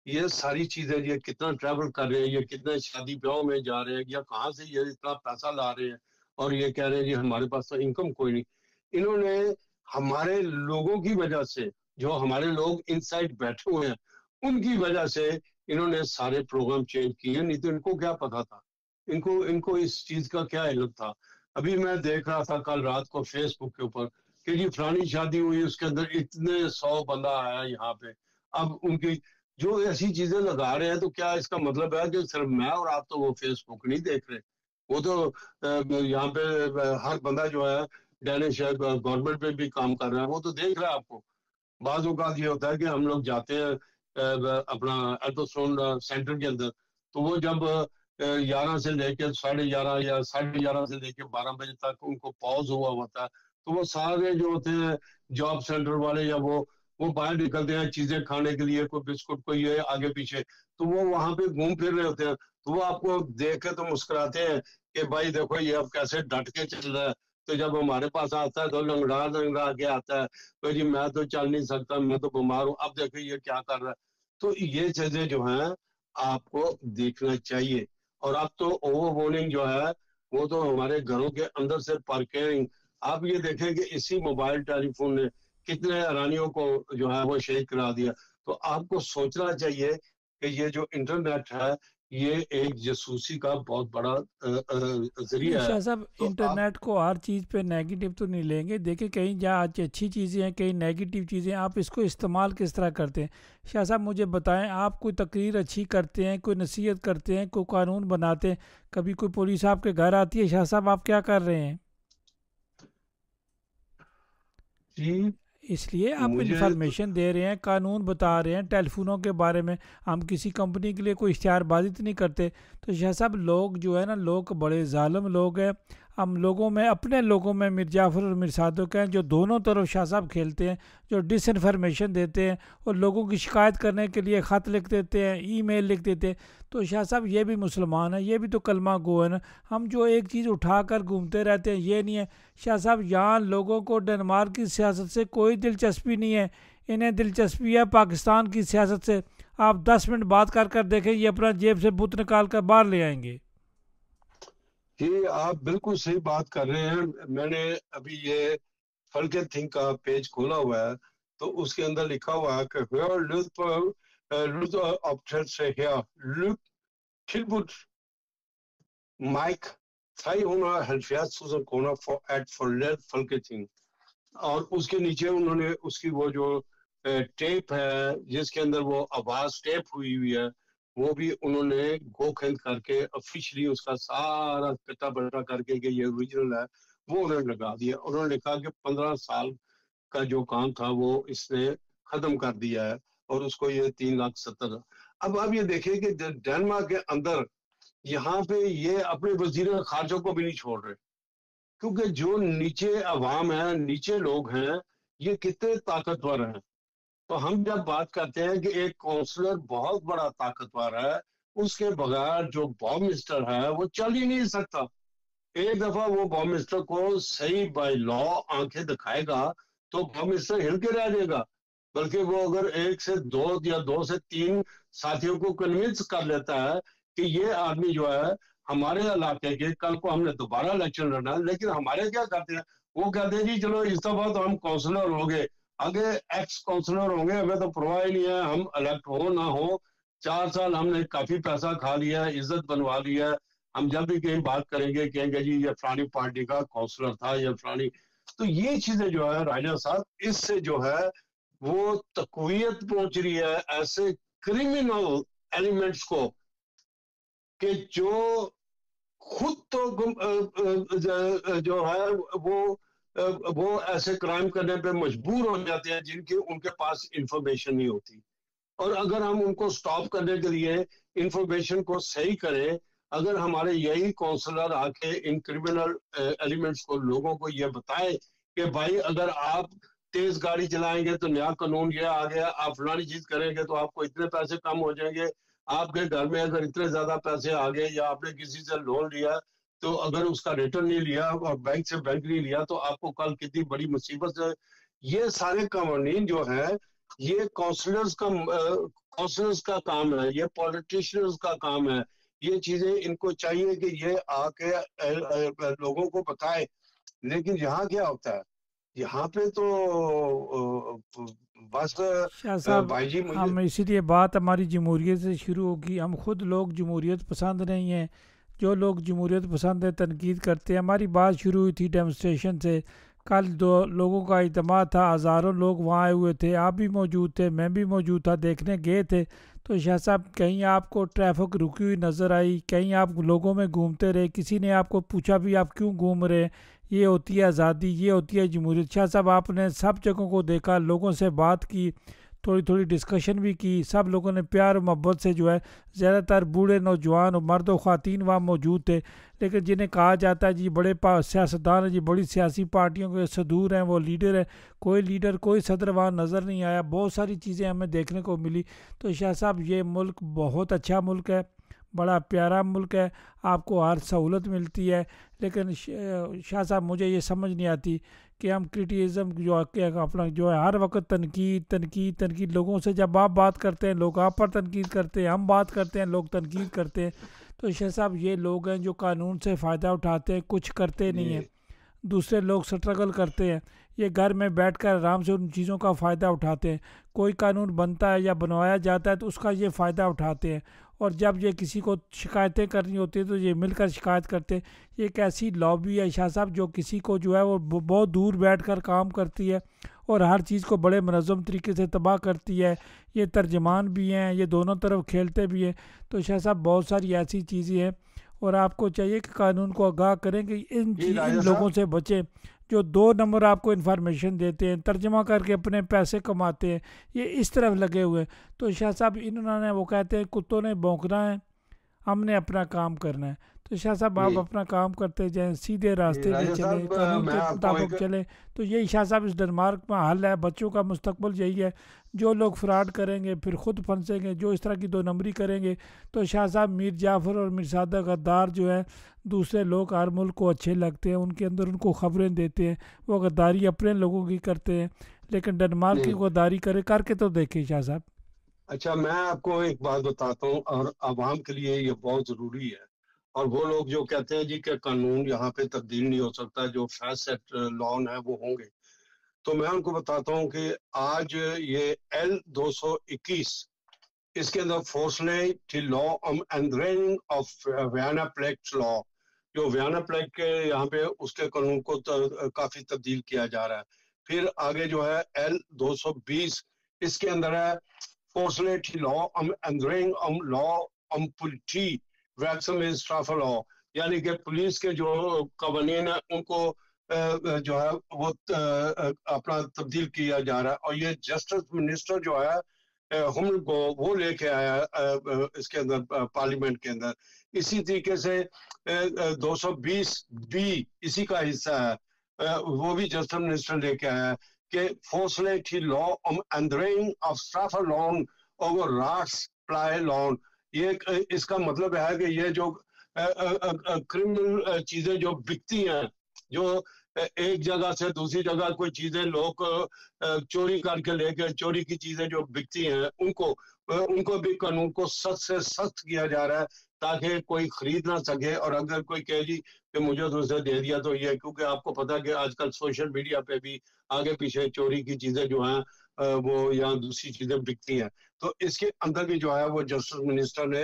یہ ساری چیزیں، یہ کتنا ٹریول کر رہے ہیں، یہ کتنے شادی بیاہوں میں جا رہے ہیں، یا کہاں سے یہ اتنا پیسہ لا رہے ہیں. اور یہ کہہ رہے ہیں جی ہمارے پاس تو انکم کوئی نہیں. انہوں نے ہمارے لوگوں کی وجہ سے، جو ہمارے لوگ ان سائڈ بیٹھے ہوئے ہیں ان کی وجہ سے انہوں نے سارے پروگرام چینج کیے. نہیں تو ان کو کیا پتا تھا، ان کو اس چیز کا کیا علم تھا. ابھی میں دیکھ رہا تھا کل رات کو فیس بک کے اوپر کہ جی فلانی شادی ہوئی، اس کے اندر اتنے 100 بندہ آیا یہاں پہ. اب ان کی جو ایسی چیزیں لگا رہے ہیں تو کیا اس کا مطلب ہے کہ صرف میں اور آپ تو وہ فیس بک نہیں دیکھ رہے؟ وہ تو یہاں پہ ہر بندہ جو ہے ڈینش گورنمنٹ پہ بھی کام کر رہا ہے، وہ تو دیکھ رہا ہے آپ کو. بعض اوقات یہ ہوتا ہے کہ ہم لوگ جاتے ہیں اپنا الٹراساؤنڈ سینٹر کے اندر، تو وہ جب 11 سے لے کے 11:30 یا 11:30 سے لے کے 12 بجے تک ان کو پاز ہوا ہوتا ہے، تو وہ سارے جو ہوتے ہیں جاب سینٹر والے یا وہ باہر نکلتے ہیں چیزیں کھانے کے لیے، کوئی بسکٹ کوئی یہ آگے پیچھے، تو وہ وہاں پہ گھوم پھر رہے ہوتے ہیں. تو وہ آپ کو دیکھ کے تو مسکراتے ہیں کہ بھائی دیکھو یہ اب کیسے ڈٹ کے چل رہا ہے. تو جب ہمارے پاس آتا ہے تو لنگڑا کے آتا ہے، تو جی میں تو چل نہیں سکتا، میں تو بیمار ہوں، اب دیکھو یہ کیا کر رہا ہے. تو یہ چیزیں جو ہیں آپ کو دیکھنا چاہیے. اور اب تو اوور وارننگ جو ہے وہ تو ہمارے گھروں کے اندر سے پارکنگ. آپ یہ دیکھیں کہ اسی موبائل ٹیلی فون نے کتنے ارانیوں کو جو ہے وہ شہید کرا دیا. تو آپ کو سوچنا چاہیے کہ یہ جو انٹرنیٹ ہے یہ ایک جاسوسی کا بہت بڑا نہیں ذریعہ ہے. شاہ صاحب، تو آپ انٹرنیٹ کو ہر چیز پہ نیگیٹو تو نہیں لیں گے. دیکھیں کہیں جہاں اچھی چیزیں ہیں، کہیں نیگیٹو چیزیں ہیں، آپ اس کو استعمال کس طرح کرتے ہیں. شاہ صاحب مجھے بتائیں، آپ کوئی تقریر اچھی کرتے ہیں، کوئی نصیحت کرتے ہیں، کوئی قانون بناتے ہیں، کبھی کوئی پولیس آپ کے گھر آتی ہے، شاہ صاحب آپ کیا کر رہے ہیں؟ جی اس لیے آپ مجھے انفارمیشن دے رہے ہیں، قانون بتا رہے ہیں ٹیلی فونوں کے بارے میں. ہم کسی کمپنی کے لیے کوئی اشتہار بازی تو نہیں کرتے. تو شاہ صاحب لوگ جو ہے نا، لوگ بڑے ظالم لوگ ہیں. ہم لوگوں میں، اپنے لوگوں میں میر جعفر اور میر صادق ہیں جو دونوں طرف شاہ صاحب کھیلتے ہیں، جو ڈس انفارمیشن دیتے ہیں اور لوگوں کی شکایت کرنے کے لیے خط لکھ دیتے ہیں، ای میل لکھ دیتے ہیں. تو شاہ صاحب یہ بھی مسلمان ہیں، یہ بھی تو کلمہ گو ہے نا. ہم جو ایک چیز اٹھا کر گھومتے رہتے ہیں یہ نہیں ہے. شاہ صاحب یہاں لوگوں کو ڈنمارک کی سیاست سے کوئی دلچسپی نہیں ہے، انہیں دلچسپی ہے پاکستان کی سیاست سے. آپ 10 منٹ بات کر دیکھیں، یہ اپنا جیب سے بت نکال کر باہر لے آئیں گے. جی آپ بالکل صحیح بات کر رہے ہیں. میں نے ابھی یہ فلک تھنک کا پیج کھولا ہوا ہے تو اس کے اندر لکھا ہوا ہے کہ Mike 300 Helfärzsusen Corner for Folketing. اور اس کے نیچے انہوں نے اس کی وہ جو ٹیپ ہے جس کے اندر وہ آواز ٹیپ ہوئی ہے وہ بھی انہوں نے گوکھند کر کے آفیشلی اس کا سارا کٹا بٹا کر کے کہ یہ اوریجنل ہے وہ انہوں نے لگا دیا. انہوں نے لکھا کہ 15 سال کا جو کام تھا وہ اس نے ختم کر دیا ہے اور اس کو یہ 3,70,000. اب آپ یہ دیکھیں کہ ڈینمارک کے اندر یہاں پہ یہ اپنے وزیر خارجہ کو بھی نہیں چھوڑ رہے کیونکہ جو نیچے عوام ہیں، نیچے لوگ ہیں، یہ کتنے طاقتور ہیں. تو ہم جب بات کرتے ہیں کہ ایک کونسلر بہت بڑا طاقتور ہے، اس کے بغیر جو بام منسٹر ہے وہ چل ہی نہیں سکتا. ایک دفعہ وہ بام منسٹر کو صحیح بائی لا آنکھیں دکھائے گا تو بام منسٹر ہل کے رہ جائے گا. بلکہ وہ اگر 1 سے 2 یا 2 سے 3 ساتھیوں کو کنونس کر لیتا ہے کہ یہ آدمی جو ہے ہمارے علاقے کے، کل کو ہم نے دوبارہ الیکشن لڑنا ہے، لیکن ہمارے کیا کرتے ہیں، وہ کہتے ہیں جی چلو اس دفعہ تو ہم کونسلر ہوں گے، آگے ایکس کونسلر ہوں گے، ہمیں تو پرواہ ہی نہیں ہے، ہم الیکٹ ہو نہ ہو 4 سال ہم نے کافی پیسہ کھا لیا ہے، عزت بنوا لیا ہے. ہم جب بھی کہیں بات کریں گے کہیں گے جی یہ فلانی پارٹی کا کونسلر تھا یا فلانی. تو یہ چیزیں جو ہے راجہ صاحب، اس سے جو ہے وہ تقویت پہنچ رہی ہے ایسے کرمنل ایلیمنٹس کو کہ جو خود تو جو ہے وہ ایسے کرائم کرنے پہ مجبور ہو جاتے ہیں جن کی ان کے پاس انفارمیشن نہیں ہوتی. اور اگر ہم ان کو سٹاپ کرنے کے لیے انفارمیشن کو صحیح کریں، اگر ہمارے یہی کونسلر آ کے ان کرمنل ایلیمنٹس کو، لوگوں کو یہ بتائے کہ بھائی اگر آپ تیز گاڑی چلائیں گے تو نیا قانون یہ آ گیا، آپ فلانی چیز کریں گے تو آپ کو اتنے پیسے کم ہو جائیں گے، آپ کے گھر میں اگر اتنے زیادہ پیسے آ گئے یا آپ نے کسی سے لون لیا تو اگر اس کا ریٹرن نہیں لیا اور بینک سے بینک نہیں لیا تو آپ کو کل کتنی بڑی مصیبت ہے. یہ سارے قوانین جو ہیں یہ کونسلرز کا کام ہے، یہ پولیٹیشنز کا کام ہے. یہ چیزیں ان کو چاہیے کہ یہ آ کے لوگوں کو بتائے. لیکن یہاں کیا ہوتا ہے، یہاں پہ تو بس شاہ صاحب، بھائی جی مجھے ہم اسی لیے بات ہماری جمہوریت سے شروع ہوگی. ہم خود لوگ جمہوریت پسند نہیں ہیں. جو لوگ جمہوریت پسند ہے تنقید کرتے ہیں. ہماری بات شروع ہوئی تھی ڈیمونسٹریشن سے. کل 2 لوگوں کا اجتماع تھا، ہزاروں لوگ وہاں آئے ہوئے تھے. آپ بھی موجود تھے، میں بھی موجود تھا، دیکھنے گئے تھے. تو شاہ صاحب کہیں آپ کو ٹریفک رکی ہوئی نظر آئی؟ کہیں آپ لوگوں میں گھومتے رہے؟ کسی نے آپ کو پوچھا بھی آپ کیوں گھوم رہے؟ یہ ہوتی ہے آزادی، یہ ہوتی ہے جمہوریت. شاہ صاحب آپ نے سب جگہوں کو دیکھا، لوگوں سے بات کی، تھوڑی تھوڑی ڈسکشن بھی کی. سب لوگوں نے پیار و محبت سے جو ہے، زیادہ تر بوڑھے نوجوان مرد و خواتین وہاں موجود تھے. لیکن جنہیں کہا جاتا ہے جی بڑے سیاستدان ہیں، جی بڑی سیاسی پارٹیوں کے صدور ہیں، وہ لیڈر ہیں، کوئی لیڈر کوئی صدر وہاں نظر نہیں آیا. بہت ساری چیزیں ہمیں دیکھنے کو ملی. تو شاہ صاحب یہ ملک بہت اچھا ملک ہے، بڑا پیارا ملک ہے، آپ کو ہر سہولت ملتی ہے. لیکن شاہ صاحب مجھے یہ سمجھ نہیں آتی کہ ہم کرٹیزم جو اپنا جو ہے ہر وقت تنقید لوگوں سے. جب آپ بات کرتے ہیں لوگ آپ پر تنقید کرتے ہیں، ہم بات کرتے ہیں لوگ تنقید کرتے ہیں. تو شاہ صاحب یہ لوگ ہیں جو قانون سے فائدہ اٹھاتے ہیں، کچھ کرتے نہیں ہیں. دوسرے لوگ سٹرگل کرتے ہیں، یہ گھر میں بیٹھ کر آرام سے ان چیزوں کا فائدہ اٹھاتے ہیں. کوئی قانون بنتا ہے یا بنوایا جاتا ہے تو اس کا یہ فائدہ اٹھاتے ہیں. اور جب یہ کسی کو شکایتیں کرنی ہوتی ہیں تو یہ مل کر شکایت کرتے ہیں. یہ ایک ایسی لابی ہے شاہ صاحب جو کسی کو جو ہے وہ بہت دور بیٹھ کر کام کرتی ہے اور ہر چیز کو بڑے منظم طریقے سے تباہ کرتی ہے. یہ ترجمان بھی ہیں، یہ دونوں طرف کھیلتے بھی ہیں. تو شاہ صاحب بہت ساری ایسی چیزیں ہیں اور آپ کو چاہیے کہ قانون کو آگاہ کریں کہ ان لوگوں سے بچیں جو 2 نمبر آپ کو انفارمیشن دیتے ہیں، ترجمہ کر کے اپنے پیسے کماتے ہیں. یہ اس طرف لگے ہوئے. تو شاہ صاحب انہوں نے وہ کہتے ہیں کتوں نے بھونکنا ہے، ہم نے اپنا کام کرنا ہے. تو شاہ صاحب آپ اپنا کام کرتے جائیں، سیدھے راستے پہ چلیں، قانون کے مطابق چلیں. تو یہی شاہ صاحب اس ڈنمارک میں حل ہے. بچوں کا مستقبل یہی ہے. جو لوگ فراڈ کریں گے پھر خود پھنسیں گے، جو اس طرح کی 2 نمبری کریں گے. تو شاہ صاحب میر جعفر اور میر صادق غدار جو ہے، دوسرے لوگ ہر ملک کو اچھے لگتے ہیں، ان کے اندر ان کو خبریں دیتے ہیں، وہ غداری اپنے لوگوں کی کرتے ہیں. لیکن ڈنمارک کی غداری کر کے تو دیکھیں شاہ صاحب. اچھا میں آپ کو ایک بات بتاتا ہوں اور عوام کے لیے یہ بہت ضروری ہے. اور وہ لوگ جو کہتے ہیں جی کہ قانون یہاں پہ تبدیل نہیں ہو سکتا، جو فیسٹ لان ہے وہ ہوں گے، تو میں ان کو بتاتا ہوں کہ آج یہ L221 اس کے اندر فورسلی لا اینڈرنگ آف ویانا پلیکٹ لا، جو ویانا پلیکٹ کے یہاں پہ اس کے قانون کو کافی تبدیل کیا جا رہا ہے. پھر آگے جو ہے L220 اس کے اندر ہے فورسلی لا اینڈرنگ لا پولیٹی ویکسم اسٹراف لا، یعنی کہ پولیس کے جو قوانین ہیں ان کو جو ہے وہ اپنا تبدیل کیا جا رہا ہے. اور یہ جسٹس منسٹر جو ہے ہم کو وہ لے کے آیا اس کے اندر پارلیمنٹ کے اندر. اسی طریقے سے 220B اسی کا حصہ ہے، وہ بھی جسٹس منسٹر لے کے آیا ہے کہ فورسلی لا اینڈرنگ آف اسٹراف لان اوور راسٹ پلائے لان. یہ اس کا مطلب ہے کہ یہ جو کرمنل چیزیں جو بکتی ہیں، جو ایک جگہ سے دوسری جگہ کوئی چیزیں لوگ چوری کر کے لے کے، چوری کی چیزیں جو بکتی ہیں ان کو بھی قانون کو سخت سے سخت کیا جا رہا ہے تاکہ کوئی خرید نہ سکے. اور اگر کوئی کہے جی کہ مجھے تو اسے دے دیا تو یہ، کیونکہ آپ کو پتا کہ آج کل سوشل میڈیا پہ بھی آگے پیچھے چوری کی چیزیں جو ہیں وہ یہاں دوسری چیزیں بکتی ہیں. تو اس کے اندر بھی جو ہے وہ جسٹس منسٹر نے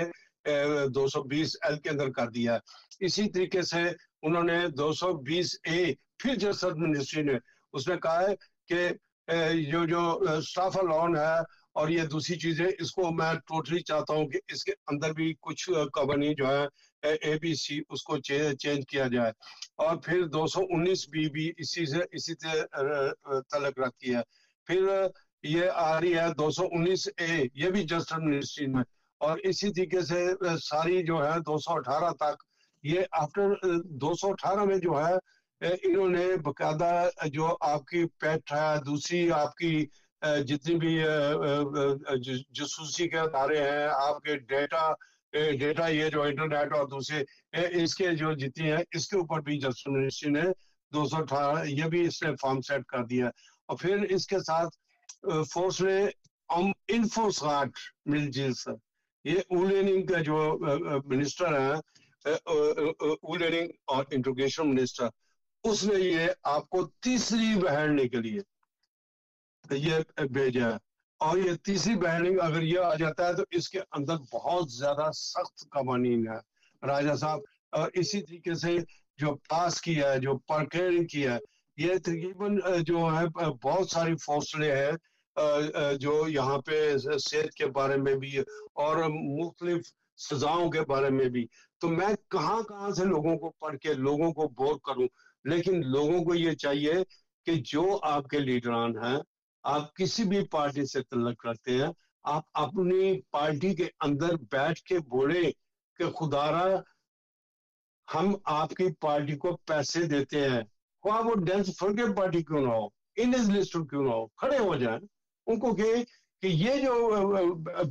220L کے اندر کر دیا ہے. اسی طریقے سے انہوں نے 220A پھر جسٹس منسٹری نے اس میں کہا ہے کہ جو اسٹاف لون ہے اور یہ دوسری چیزیں اس کو میں ٹوٹلی چاہتا ہوں کہ اس کے اندر بھی کچھ قوانین جو ہے ABC اس کو چینج کیا جائے. اور پھر 219B بھی اسی سے تعلق رکھتی ہے. پھر یہ آ رہی ہے 219A یہ بھی جسٹس منسٹری میں. اور اسی طریقے سے ساری جو ہے 218 تک یہ آفٹر 218 میں جو ہے انہوں نے باقاعدہ جو آپ کی پیٹ ہے دوسری آپ کی جتنی بھی جاسوسی کے ادارے ہیں آپ کے ڈیٹا یہ جو انٹرنیٹ اور دوسرے اس کے جو جتنی ہیں اس کے اوپر بھی جسٹس منسٹری نے 218 یہ بھی اس نے فارم سیٹ کر دیا. اور پھر اس کے ساتھ فورس نے انفورس غاٹ مل جلس یہ اولیننگ کا جو منسٹر ہیں اولیننگ اور انٹروگیشن منسٹر اس نے یہ آپ کو تیسری بہرنے کے لیے یہ بھیجا ہے. اور یہ تیسری بہرنگ اگر یہ آ جاتا ہے تو اس کے اندر بہت زیادہ سخت قوانین ہے راجہ صاحب. اور اسی طریقے سے جو پاس کیا ہے جو پرکیرنگ کیا ہے یہ تقریباً جو ہے بہت ساری فوصلے ہیں جو یہاں پہ صحت کے بارے میں بھی اور مختلف سزاؤں کے بارے میں بھی. تو میں کہاں سے لوگوں کو پڑھ کے لوگوں کو بور کروں. لیکن لوگوں کو یہ چاہیے کہ جو آپ کے لیڈران ہیں آپ کسی بھی پارٹی سے تعلق رکھتے ہیں آپ اپنی پارٹی کے اندر بیٹھ کے بولیں کہ خدارا ہم آپ کی پارٹی کو پیسے دیتے ہیں خواہ وہ ڈینس فرقے پارٹی کیوں نہ ہو انڈیز لسٹ کیوں نہ ہو کھڑے ہو جائیں ان کو کہ یہ جو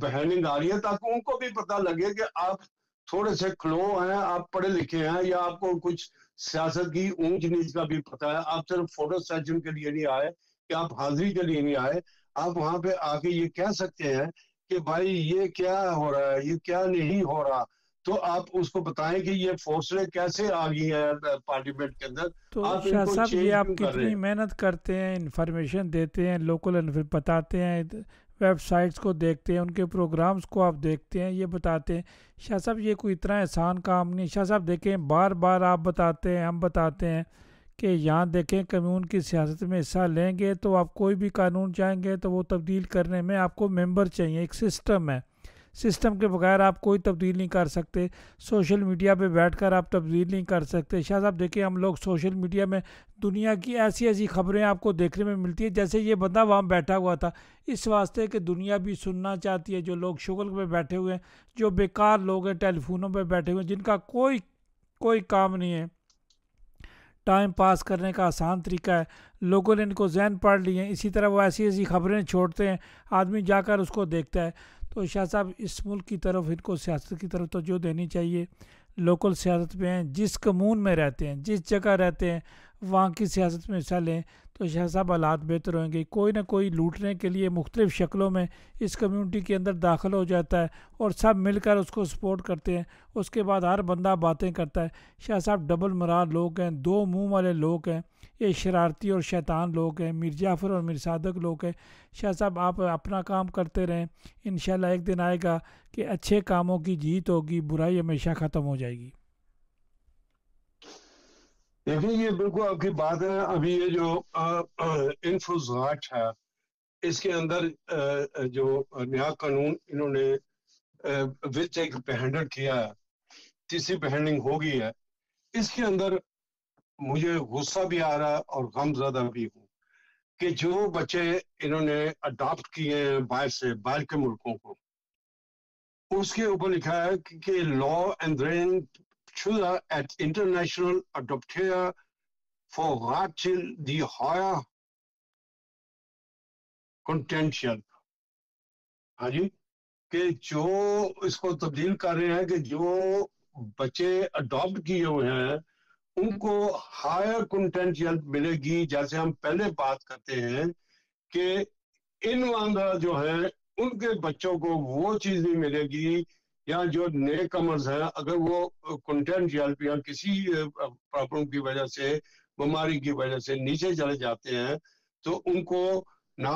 بہرننگ آ رہی ہے تاکہ ان کو بھی پتہ لگے کہ آپ تھوڑے سے کھلو ہیں آپ پڑھے لکھے ہیں یا آپ کو کچھ سیاست کی اونچ نیچ کا بھی پتہ ہے. آپ صرف فوٹو سیشن کے لیے نہیں آئے کہ آپ حاضری کے لیے نہیں آئے. آپ وہاں پہ آ کے یہ کہہ سکتے ہیں کہ بھائی یہ کیا ہو رہا ہے یہ کیا نہیں ہو رہا. تو آپ اس کو بتائیں کہ یہ فوصلے کیسے آ گئی ہیں پارلیمنٹ کے اندر تو آپ ان شاہ کو صاحب یہ چینج آپ کیوں کر رہے کتنی ہیں. محنت کرتے ہیں انفارمیشن دیتے ہیں لوکل بتاتے ہیں ویب سائٹس کو دیکھتے ہیں ان کے پروگرامز کو آپ دیکھتے ہیں یہ بتاتے ہیں. شاہ صاحب یہ کوئی اتنا آسان کام نہیں. شاہ صاحب دیکھیں بار بار آپ بتاتے ہیں ہم بتاتے ہیں کہ یہاں دیکھیں کمیون کی سیاست میں حصہ لیں گے تو آپ کوئی بھی قانون چاہیں گے تو وہ تبدیل کرنے میں آپ کو ممبر چاہیے. ایک سسٹم ہے سسٹم کے بغیر آپ کوئی تبدیل نہیں کر سکتے. سوشل میڈیا پہ بیٹھ کر آپ تبدیل نہیں کر سکتے. شاہ صاحب دیکھیں ہم لوگ سوشل میڈیا میں دنیا کی ایسی خبریں آپ کو دیکھنے میں ملتی ہیں جیسے یہ بندہ وہاں بیٹھا ہوا تھا. اس واسطے کہ دنیا بھی سننا چاہتی ہے. جو لوگ شغل پہ بیٹھے ہوئے ہیں جو بیکار لوگ ہیں ٹیلی فونوں پہ بیٹھے ہوئے ہیں جن کا کوئی کام نہیں ہے ٹائم پاس کرنے کا آسان طریقہ ہے لوگوں نے ان کو ذہن پڑھ لیے ہیں. اسی طرح وہ ایسی خبریں چھوڑتے ہیں آدمی جا کر اس کو دیکھتا ہے. تو شاہ صاحب اس ملک کی طرف ان کو سیاست کی طرف توجہ دینی چاہیے. لوکل سیاست میں ہیں جس کمون میں رہتے ہیں جس جگہ رہتے ہیں وہاں کی سیاست میں حصہ لیں تو شاہ صاحب حالات بہتر ہوئیں گے. کوئی نہ کوئی لوٹنے کے لیے مختلف شکلوں میں اس کمیونٹی کے اندر داخل ہو جاتا ہے اور سب مل کر اس کو سپورٹ کرتے ہیں. اس کے بعد ہر بندہ باتیں کرتا ہے. شاہ صاحب ڈبل مراد لوگ ہیں دو منہ والے لوگ ہیں یہ شرارتی اور شیطان لوگ ہیں میر جعفر اور میر صادق لوگ ہیں. شاہ صاحب آپ اپنا کام کرتے رہیں انشاءاللہ ایک دن آئے گا کہ اچھے کاموں کی جیت ہوگی برائی ہمیشہ ختم ہو جائے گی. دیکھیں یہ بالکل آپ کی بات ہے. ابھی یہ جو انفوز غاٹ ہے اس کے اندر جو نیا قانون انہوں نے وچ ایک بہنڈر کیا ہے تیسری بہنڈنگ ہو گئی ہے. اس کے اندر مجھے غصہ بھی آ رہا ہے اور غم زدہ بھی ہوں کہ جو بچے انہوں نے اڈاپٹ کیے ہیں باہر سے باہر کے ملکوں کو اس کے اوپر لکھا ہے کہ لا اینڈرین Schüler at international Adopteur verrat til die higher potential. ہاں جی کہ جو اس کو تبدیل کر رہے ہیں کہ جو بچے اڈاپٹ کیے ہوئے ہیں ان کو ہائر کنٹینشیل ملے گی. جیسے ہم پہلے بات کرتے ہیں کہ ان واندہ جو ہے ان کے بچوں کو وہ چیز نہیں ملے گی یا جو نئے کمرز ہیں اگر وہ کنٹینشیل یا کسی پرابلم کی وجہ سے بیماری کی وجہ سے نیچے چلے جاتے ہیں تو ان کو نہ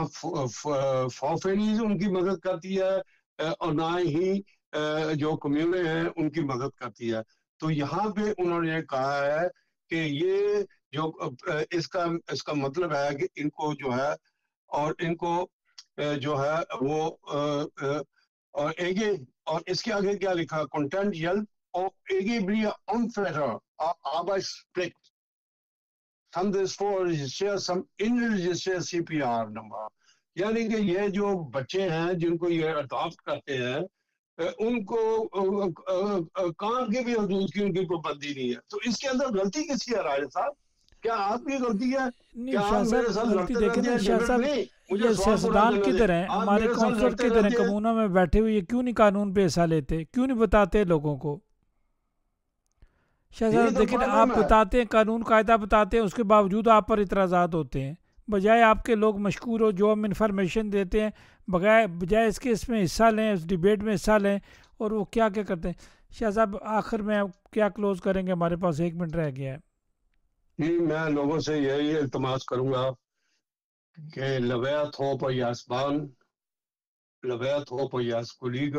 فوفینیز ان کی مدد کرتی ہے اور نہ ہی جو کمیونٹی ہیں ان کی مدد کرتی ہے. تو یہاں پہ انہوں نے کہا ہے کہ یہ جو اس کا مطلب ہے کہ ان کو جو ہے اور ان کو جو ہے وہ اور ایگے اور اس کے آگے کیا لکھا کنٹینٹ ہیلپ اور ایگے بھی انفیٹر Arbeitsplicht CPR نمبر. یعنی کہ یہ جو بچے ہیں جن کو یہ اڈاپٹ کرتے ہیں ان کو کام کے بھی حدود کی ان کی پابندی نہیں ہے. تو اس کے اندر غلطی کس کی ہے راجہ صاحب؟ کیا آپ کی غلطی ہے؟ نہیں شاہ صاحب غلطی دیکھیں نا شاہ صاحب، یہ سیاستدان کدھر ہیں، ہمارے کونسلر کدھر ہیں کمونہ میں بیٹھے ہوئے، کیوں نہیں قانون پہ حصہ لیتے، کیوں نہیں بتاتے لوگوں کو؟ شاہ صاحب دیکھیں آپ بتاتے ہیں، قانون قاعدہ بتاتے ہیں، اس کے باوجود آپ پر اعتراضات ہوتے ہیں. بجائے آپ کے لوگ مشکور ہو جو ہم انفارمیشن دیتے ہیں، بجائے اس کے اس میں حصہ لیں، اس ڈیبیٹ میں حصہ لیں، اور وہ کیا کیا کرتے ہیں. شاہ صاحب آخر میں کیا کلوز کریں گے؟ ہمارے پاس 1 منٹ رہ گیا ہے. جی میں لوگوں سے یہی التماس کروں گا کہ لویت ہو پیاسبان لویت ہو پیاس کلیگ.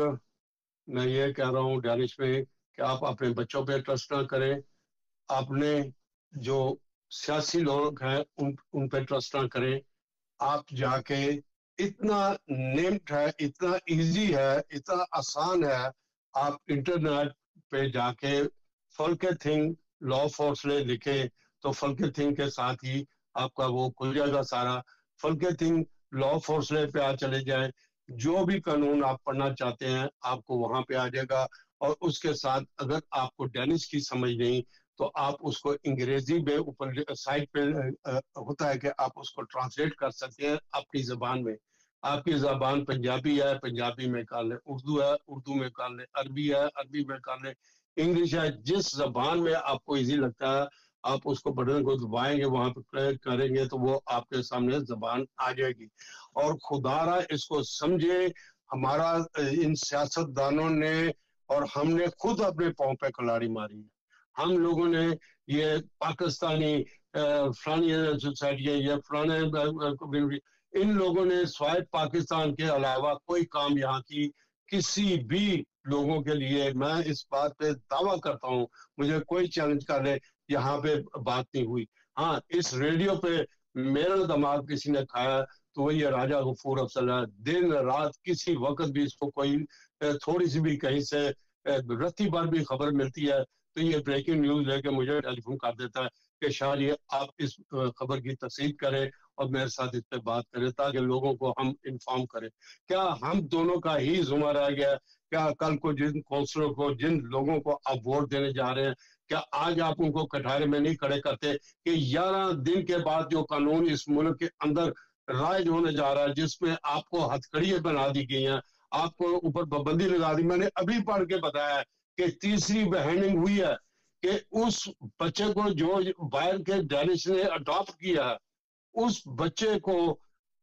میں یہ کہہ رہا ہوں ڈینش میں کہ آپ اپنے بچوں پہ ٹرسٹ نہ کریں، اپنے جو سیاسی لوگ ہیں ان پہ ٹرسٹ نہ کریں. آپ جا کے اتنا نیمٹ ہے، اتنا ایزی ہے، اتنا آسان ہے، آپ انٹرنیٹ پہ جا کے فلکے تھنگ لا فورس لکھیں تو فلکے تھنگ کے ساتھ ہی آپ کا وہ کھل جائے گا سارا. فلکے تھنگ لا فورس پہ آپ چلے جائیں، جو بھی قانون آپ پڑھنا چاہتے ہیں آپ کو وہاں پہ آ جائے گا. اور اس کے ساتھ اگر آپ کو ڈینش کی سمجھ نہیں تو آپ اس کو انگریزی میں اوپر سائٹ پہ ہوتا ہے کہ آپ اس کو ٹرانسلیٹ کر سکتے ہیں اپنی زبان میں. آپ کی زبان پنجابی ہے، پنجابی میں کر لیں، اردو ہے، اردو میں کر لیں، عربی ہے، عربی میں کر لیں، انگلش ہے، جس زبان میں آپ کو ایزی لگتا ہے آپ اس کو بٹن کو دبائیں گے، وہاں پہ کلک کریں گے تو وہ آپ کے سامنے زبان آ جائے گی. اور خدا را اس کو سمجھے، ہمارا ان سیاست دانوں نے اور ہم نے خود اپنے پاؤں پہ کلاڑی ماری. ہم لوگوں نے یہ پاکستانی فلانی سوسائٹی یا فلانے ان لوگوں نے سوائے پاکستان کے علاوہ کوئی کام یہاں کی کسی بھی لوگوں کے لیے، میں اس بات پہ دعویٰ کرتا ہوں، مجھے کوئی چیلنج کر لے، یہاں پہ بات نہیں ہوئی. ہاں اس ریڈیو پہ میرا دماغ کسی نے کھایا تو وہ یہ راجہ غفور افضل ہے. دن رات کسی وقت بھی اس کو کوئی تھوڑی سی بھی کہیں سے رتی بار بھی خبر ملتی ہے تو یہ بریکنگ نیوز لے کے مجھے ٹیلی فون کر دیتا ہے کہ شاید یہ آپ اس خبر کی تصدیق کریں اور میرے ساتھ اس پہ بات کریں تاکہ لوگوں کو ہم انفارم کریں. کیا ہم دونوں کا ہی ذمہ رہ گیا؟ کیا کل کو جن کونسلوں کو، جن لوگوں کو آپ ووٹ دینے جا رہے ہیں، کیا آج آپ ان کو کٹہرے میں نہیں کھڑے کرتے کہ 11 دن کے بعد جو قانون اس ملک کے اندر رائج ہونے جا رہا ہے، جس میں آپ کو ہتھکڑیاں بنا دی گئی ہیں، آپ کو اوپر پابندی لگا دی. میں نے ابھی پڑھ کے بتایا کہ تیسری بہیننگ ہوئی ہے کہ اس بچے کو جو باہر کے ڈینش نے اڈاپٹ کیا ہے اس بچے کو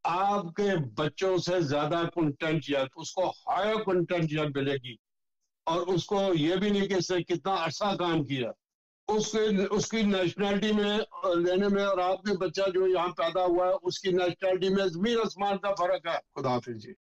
آپ کے بچوں سے زیادہ کنٹینٹ اس کو ہائر کنٹینٹ ملے گی. اور اس کو یہ بھی نہیں کہ اس نے کتنا عرصہ کام کیا، اس کی نیشنلٹی میں لینے میں اور آپ کے بچہ جو یہاں پیدا ہوا ہے اس کی نیشنلٹی میں زمین آسمان کا فرق ہے. خدا حافظ جی.